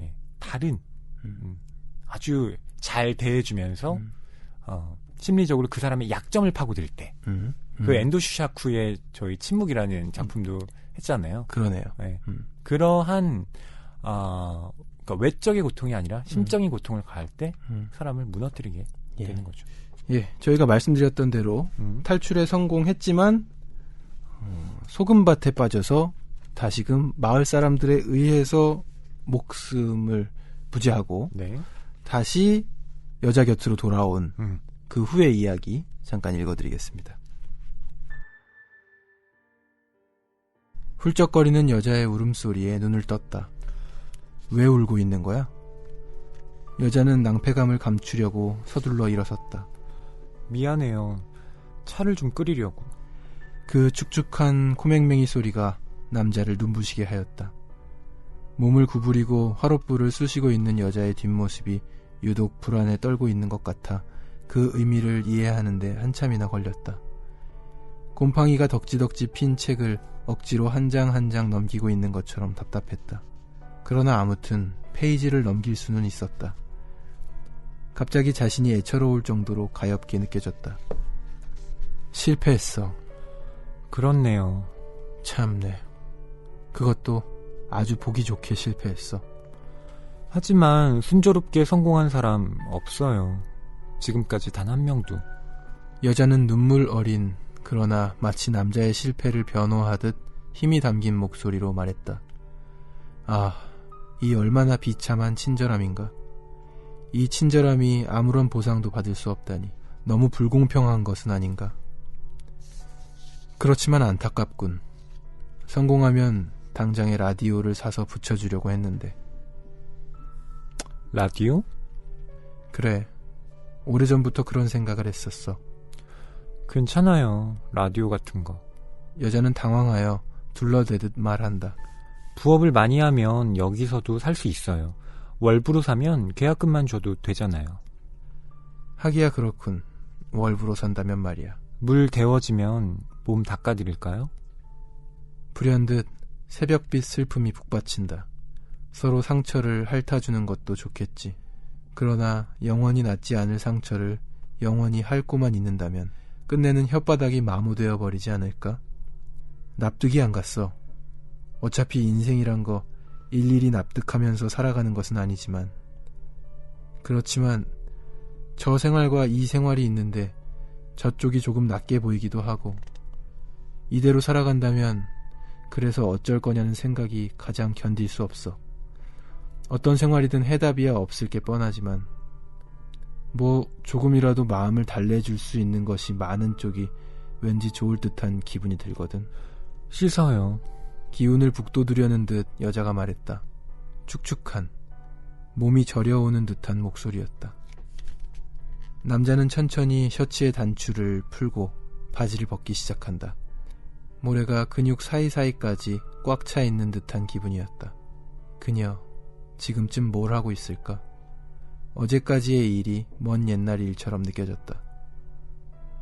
예, 다른 아주 잘 대해주면서 심리적으로 그 사람의 약점을 파고들 때 그 엔도 슈샤쿠의 저희 침묵이라는 작품도 했잖아요. 그러네요. 네. 그러한 그러니까 외적인 고통이 아니라 심적인 고통을 가할 때 사람을 무너뜨리게 되는 거죠. 예, 저희가 말씀드렸던 대로 탈출에 성공했지만 소금밭에 빠져서 다시금 마을 사람들에 의해서 목숨을 부지하고 네. 다시 여자 곁으로 돌아온 그 후의 이야기 잠깐 읽어드리겠습니다. 훌쩍거리는 여자의 울음소리에 눈을 떴다. 왜 울고 있는 거야? 여자는 낭패감을 감추려고 서둘러 일어섰다. 미안해요. 차를 좀 끓이려고. 그 축축한 코맹맹이 소리가 남자를 눈부시게 하였다. 몸을 구부리고 화롯불을 쑤시고 있는 여자의 뒷모습이 유독 불안에 떨고 있는 것 같아 그 의미를 이해하는데 한참이나 걸렸다. 곰팡이가 덕지덕지 핀 책을 억지로 한 장 한 장 넘기고 있는 것처럼 답답했다. 그러나 아무튼 페이지를 넘길 수는 있었다. 갑자기 자신이 애처로울 정도로 가엾게 느껴졌다. 실패했어. 그렇네요. 참네. 그것도 아주 보기 좋게 실패했어. 하지만 순조롭게 성공한 사람 없어요. 지금까지 단 한 명도. 여자는 눈물 어린 그러나 마치 남자의 실패를 변호하듯 힘이 담긴 목소리로 말했다. 아, 이 얼마나 비참한 친절함인가. 이 친절함이 아무런 보상도 받을 수 없다니 너무 불공평한 것은 아닌가. 그렇지만 안타깝군. 성공하면 당장에 라디오를 사서 붙여주려고 했는데. 라디오? 그래, 오래전부터 그런 생각을 했었어. 괜찮아요. 라디오 같은 거. 여자는 당황하여 둘러대듯 말한다. 부업을 많이 하면 여기서도 살 수 있어요. 월부로 사면 계약금만 줘도 되잖아요. 하기야 그렇군. 월부로 산다면 말이야. 물 데워지면 몸 닦아드릴까요? 불현듯 새벽빛 슬픔이 북받친다. 서로 상처를 핥아주는 것도 좋겠지. 그러나 영원히 낫지 않을 상처를 영원히 핥고만 있는다면 끝내는 혓바닥이 마모되어 버리지 않을까? 납득이 안 갔어. 어차피 인생이란 거 일일이 납득하면서 살아가는 것은 아니지만, 그렇지만 저 생활과 이 생활이 있는데 저쪽이 조금 낫게 보이기도 하고, 이대로 살아간다면 그래서 어쩔 거냐는 생각이 가장 견딜 수 없어. 어떤 생활이든 해답이야 없을 게 뻔하지만 뭐 조금이라도 마음을 달래줄 수 있는 것이 많은 쪽이 왠지 좋을 듯한 기분이 들거든. 씻어요. 기운을 북돋으려는 듯 여자가 말했다. 축축한, 몸이 저려오는 듯한 목소리였다. 남자는 천천히 셔츠의 단추를 풀고 바지를 벗기 시작한다. 모래가 근육 사이사이까지 꽉 차 있는 듯한 기분이었다. 그녀, 지금쯤 뭘 하고 있을까? 어제까지의 일이 먼 옛날 일처럼 느껴졌다.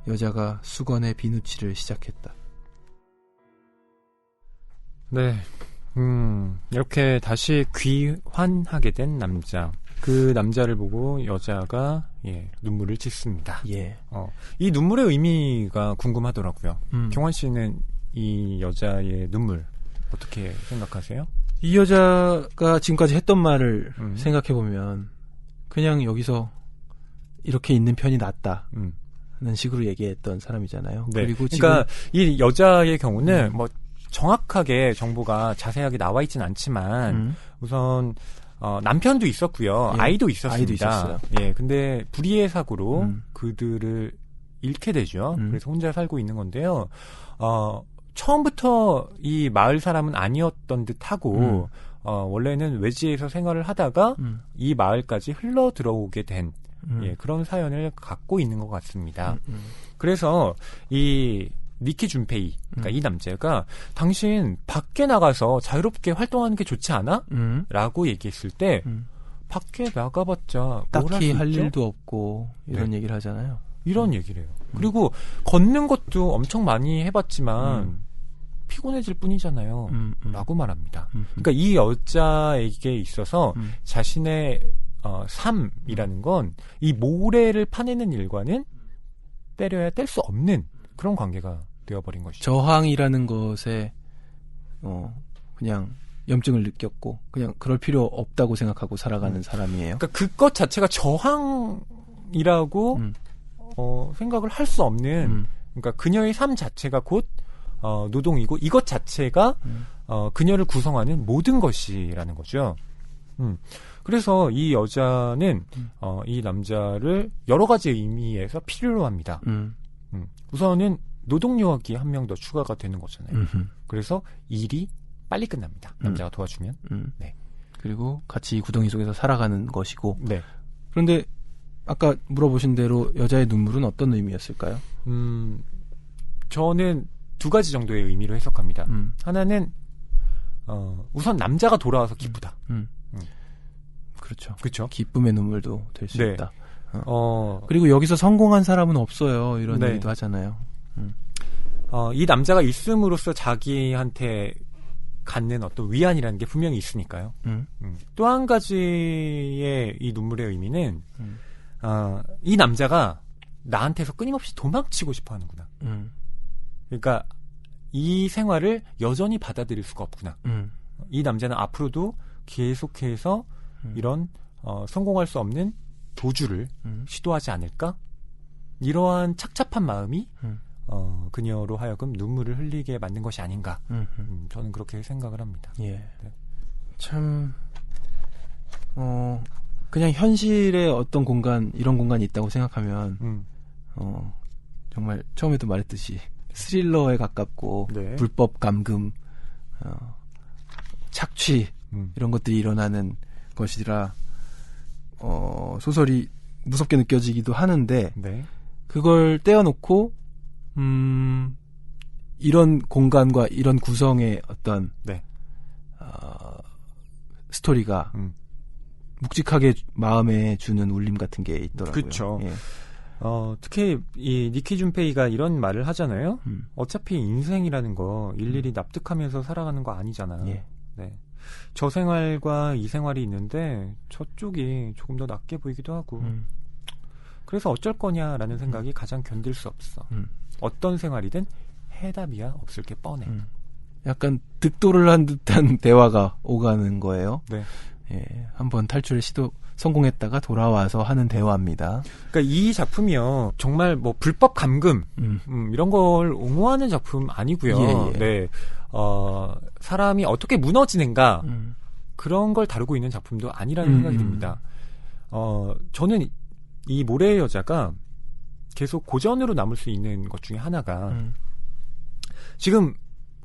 여자가 수건에 비누칠을 시작했다. 네, 이렇게 다시 귀환하게 된 남자. 그 남자를 보고 여자가 눈물을 짓습니다. 예. 이 눈물의 의미가 궁금하더라고요. 경환 씨는 이 여자의 눈물 어떻게 생각하세요? 이 여자가 지금까지 했던 말을 생각해보면 그냥 여기서 이렇게 있는 편이 낫다는 식으로 얘기했던 사람이잖아요. 네. 그리고 그러니까 이 여자의 경우는 뭐 정확하게 정보가 자세하게 나와 있진 않지만 우선 남편도 있었고요. 예, 아이도 있었습니다. 아이도 있었어요. 예, 근데 불의의 사고로 그들을 잃게 되죠. 그래서 혼자 살고 있는 건데요. 처음부터 이 마을 사람은 아니었던 듯하고 원래는 외지에서 생활을 하다가 이 마을까지 흘러 들어오게 된 그런 사연을 갖고 있는 것 같습니다. 그래서 이 니키 준페이, 그러니까 이 남자가 당신 밖에 나가서 자유롭게 활동하는 게 좋지 않아? 라고 얘기했을 때 밖에 나가봤자 딱히 할 일도 없고 이런 얘기를 하잖아요. 이런 얘기를 해요. 그리고 걷는 것도 엄청 많이 해봤지만 피곤해질 뿐이잖아요. 라고 말합니다. 그러니까 이 여자에게 있어서 자신의 삶이라는 건 이 모래를 파내는 일과는 때려야 뗄 수 없는 그런 관계가 되어버린 것이죠. 저항이라는 것에 그냥 염증을 느꼈고 그냥 그럴 필요 없다고 생각하고 살아가는 사람이에요. 그러니까 그것 자체가 저항이라고 생각을 할 수 없는 그러니까 그녀의 삶 자체가 곧 노동이고 이것 자체가 그녀를 구성하는 모든 것이라는 거죠. 그래서 이 여자는 이 남자를 여러 가지 의미에서 필요로 합니다. 우선은 노동요원이 한 명 더 추가가 되는 거잖아요. 그래서 일이 빨리 끝납니다. 남자가 도와주면. 네. 그리고 같이 이 구덩이 속에서 살아가는 것이고. 네. 그런데 아까 물어보신 대로 여자의 눈물은 어떤 의미였을까요? 저는 두 가지 정도의 의미로 해석합니다. 하나는 우선 남자가 돌아와서 기쁘다. 그렇죠. 그렇죠. 기쁨의 눈물도 될 수 네. 있다. 그리고 여기서 성공한 사람은 없어요. 이런 네. 얘기도 하잖아요. 이 남자가 있음으로써 자기한테 갖는 어떤 위안이라는 게 분명히 있으니까요. 또 한 가지의 이 눈물의 의미는 이 남자가 나한테서 끊임없이 도망치고 싶어 하는구나. 그러니까 이 생활을 여전히 받아들일 수가 없구나. 이 남자는 앞으로도 계속해서 이런 성공할 수 없는 도주를 시도하지 않을까? 이러한 착잡한 마음이 그녀로 하여금 눈물을 흘리게 만든 것이 아닌가. 저는 그렇게 생각을 합니다. 예. 네. 참, 그냥 현실에 어떤 공간, 이런 공간이 있다고 생각하면, 정말 처음에도 말했듯이 스릴러에 가깝고, 네. 불법 감금, 착취, 이런 것들이 일어나는 것이라, 소설이 무섭게 느껴지기도 하는데, 네. 그걸 떼어놓고, 이런 공간과 이런 구성의 어떤, 네. 스토리가, 묵직하게 마음에 주는 울림 같은 게 있더라고요. 그렇죠. 예. 특히 이 니키 준페이가 이런 말을 하잖아요. 어차피 인생이라는 거 일일이 납득하면서 살아가는 거 아니잖아. 예. 네. 저 생활과 이 생활이 있는데 저쪽이 조금 더 낫게 보이기도 하고. 그래서 어쩔 거냐라는 생각이 가장 견딜 수 없어. 어떤 생활이든 해답이야 없을 게 뻔해. 약간 득도를 한 듯한 대화가 오가는 거예요. 네. 예, 한번 탈출을 성공했다가 돌아와서 하는 대화입니다. 그러니까 이 작품이요 정말 뭐 불법 감금 이런 걸 옹호하는 작품 아니고요. 예, 예. 네, 사람이 어떻게 무너지는가 그런 걸 다루고 있는 작품도 아니라는 생각이 듭니다. 저는 이 모래의 여자가 계속 고전으로 남을 수 있는 것 중에 하나가 지금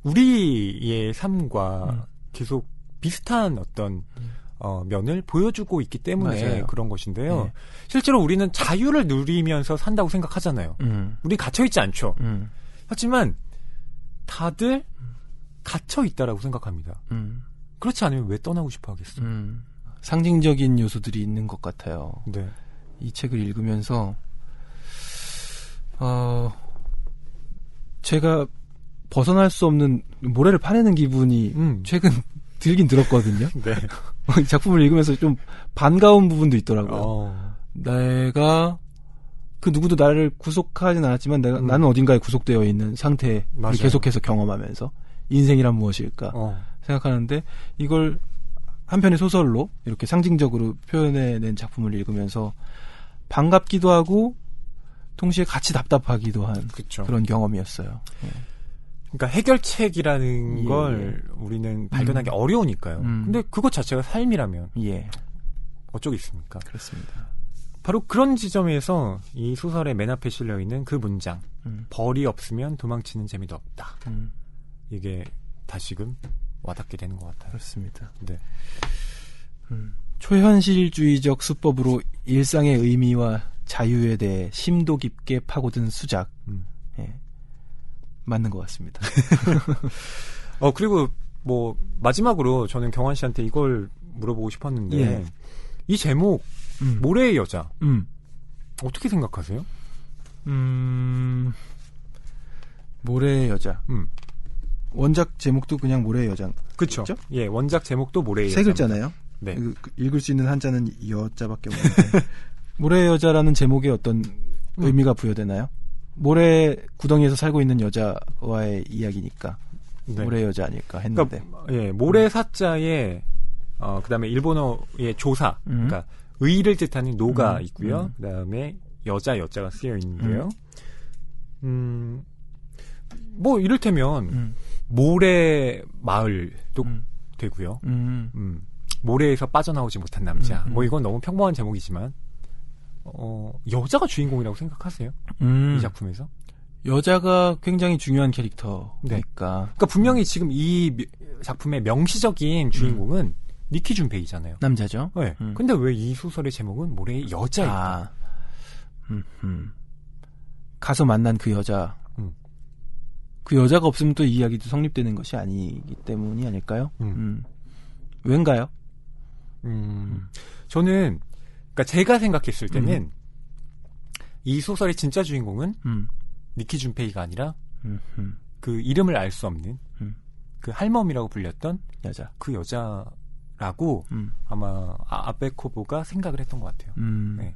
우리의 삶과 계속 비슷한 어떤 면을 보여주고 있기 때문에 맞아요. 그런 것인데요. 네. 실제로 우리는 자유를 누리면서 산다고 생각하잖아요. 우린 갇혀있지 않죠. 하지만 다들 갇혀있다라고 생각합니다. 그렇지 않으면 왜 떠나고 싶어 하겠어? 상징적인 요소들이 있는 것 같아요. 네. 이 책을 읽으면서 제가 벗어날 수 없는 모래를 파내는 기분이 최근 들긴 들었거든요. 네. 이 작품을 읽으면서 좀 반가운 부분도 있더라고요. 내가 그 누구도 나를 구속하진 않았지만 나는 어딘가에 구속되어 있는 상태를 맞아요. 계속해서 경험하면서 인생이란 무엇일까 생각하는데 이걸 한편의 소설로 이렇게 상징적으로 표현해낸 작품을 읽으면서 반갑기도 하고 동시에 같이 답답하기도 한 그쵸. 그런 경험이었어요. 예. 그러니까 해결책이라는 예. 걸 우리는 발견하기 어려우니까요. 근데 그것 자체가 삶이라면 예, 어쩌겠습니까? 그렇습니다. 바로 그런 지점에서 이 소설의 맨 앞에 실려있는 그 문장 벌이 없으면 도망치는 재미도 없다. 이게 다시금 와닿게 되는 것 같아요. 그렇습니다. 네. 초현실주의적 수법으로 일상의 의미와 자유에 대해 심도 깊게 파고든 수작. 예, 맞는 것 같습니다. 그리고 뭐 마지막으로 저는 경환 씨한테 이걸 물어보고 싶었는데 예. 이 제목 모래의 여자 어떻게 생각하세요? 모래의 여자. 원작 제목도 그냥 모래의 여자. 그렇죠. 예, 원작 제목도 모래의 여자. 세 글자네요. 네. 읽을 수 있는 한자는 여자밖에 없는데 모래의 여자라는 제목에 어떤 의미가 부여되나요? 모래 구덩이에서 살고 있는 여자와의 이야기니까 네. 모래의 여자 아닐까 했는데. 그러니까, 예, 모래 사자에 그다음에 일본어의 조사, 그러니까 의를 뜻하는 노가 있고요. 그다음에 여자가 쓰여 있는데요. 뭐 이를테면 모래 마을도 되고요. 모래에서 빠져나오지 못한 남자. 뭐 이건 너무 평범한 제목이지만 여자가 주인공이라고 생각하세요? 이 작품에서? 여자가 굉장히 중요한 캐릭터니까. 네. 그러니까 분명히 지금 이 작품의 명시적인 주인공은 니키 준페이잖아요. 남자죠. 네. 근데 왜 이 소설의 제목은 모래의 여자일까? 가서 만난 그 여자. 그 여자가 없으면 또 이 이야기도 성립되는 것이 아니기 때문이 아닐까요? 왠가요? 저는 그러니까 제가 생각했을 때는 이 소설의 진짜 주인공은 니키 준페이가 아니라 그 이름을 알 수 없는 그 할멈이라고 불렸던 여자. 그 여자라고 아마 아베코보가 생각을 했던 것 같아요. 네.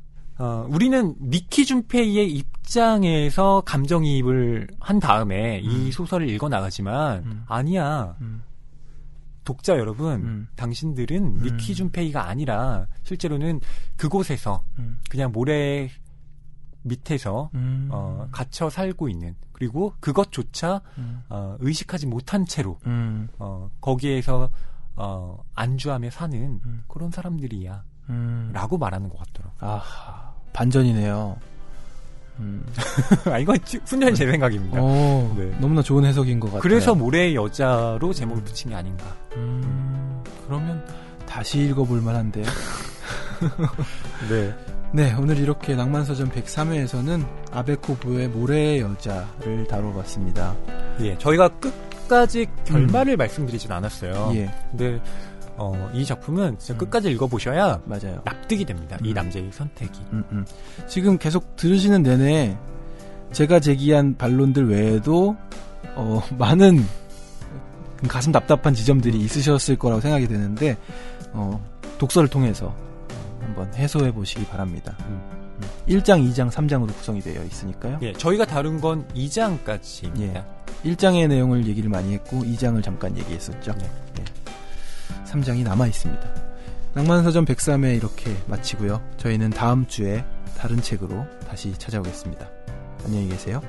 우리는 니키 준페이의 입장에서 감정이입을 한 다음에 이 소설을 읽어 나가지만 아니야. 독자 여러분, 당신들은 니키 준페이가 아니라 실제로는 그곳에서 그냥 모래 밑에서 갇혀 살고 있는, 그리고 그것조차 의식하지 못한 채로 거기에서 안주하며 사는 그런 사람들이야 라고 말하는 것 같더라고요. 아, 반전이네요. 이건 순전히 제 생각입니다. 네. 너무나 좋은 해석인 것 같아요. 그래서 모래의 여자로 제목을 붙인 게 아닌가. 그러면 다시 읽어볼 만한데요. 네. 네, 오늘 이렇게 낭만서점 103회에서는 아베코부의 모래의 여자를 다뤄봤습니다. 예, 저희가 끝까지 결말을 말씀드리진 않았어요. 예. 근데 이 작품은 진짜 끝까지 읽어보셔야 맞아요. 납득이 됩니다. 이 남자의 선택이. 지금 계속 들으시는 내내 제가 제기한 반론들 외에도 많은 가슴 답답한 지점들이 있으셨을 거라고 생각이 되는데 독서를 통해서 한번 해소해 보시기 바랍니다. 1장, 2장, 3장으로 구성이 되어 있으니까요. 예, 저희가 다룬 건 2장까지입니다. 예, 1장의 내용을 얘기를 많이 했고 2장을 잠깐 얘기했었죠. 네. 예. 3장이 남아 있습니다. 낭만서점 103회 이렇게 마치고요. 저희는 다음 주에 다른 책으로 다시 찾아오겠습니다. 안녕히 계세요.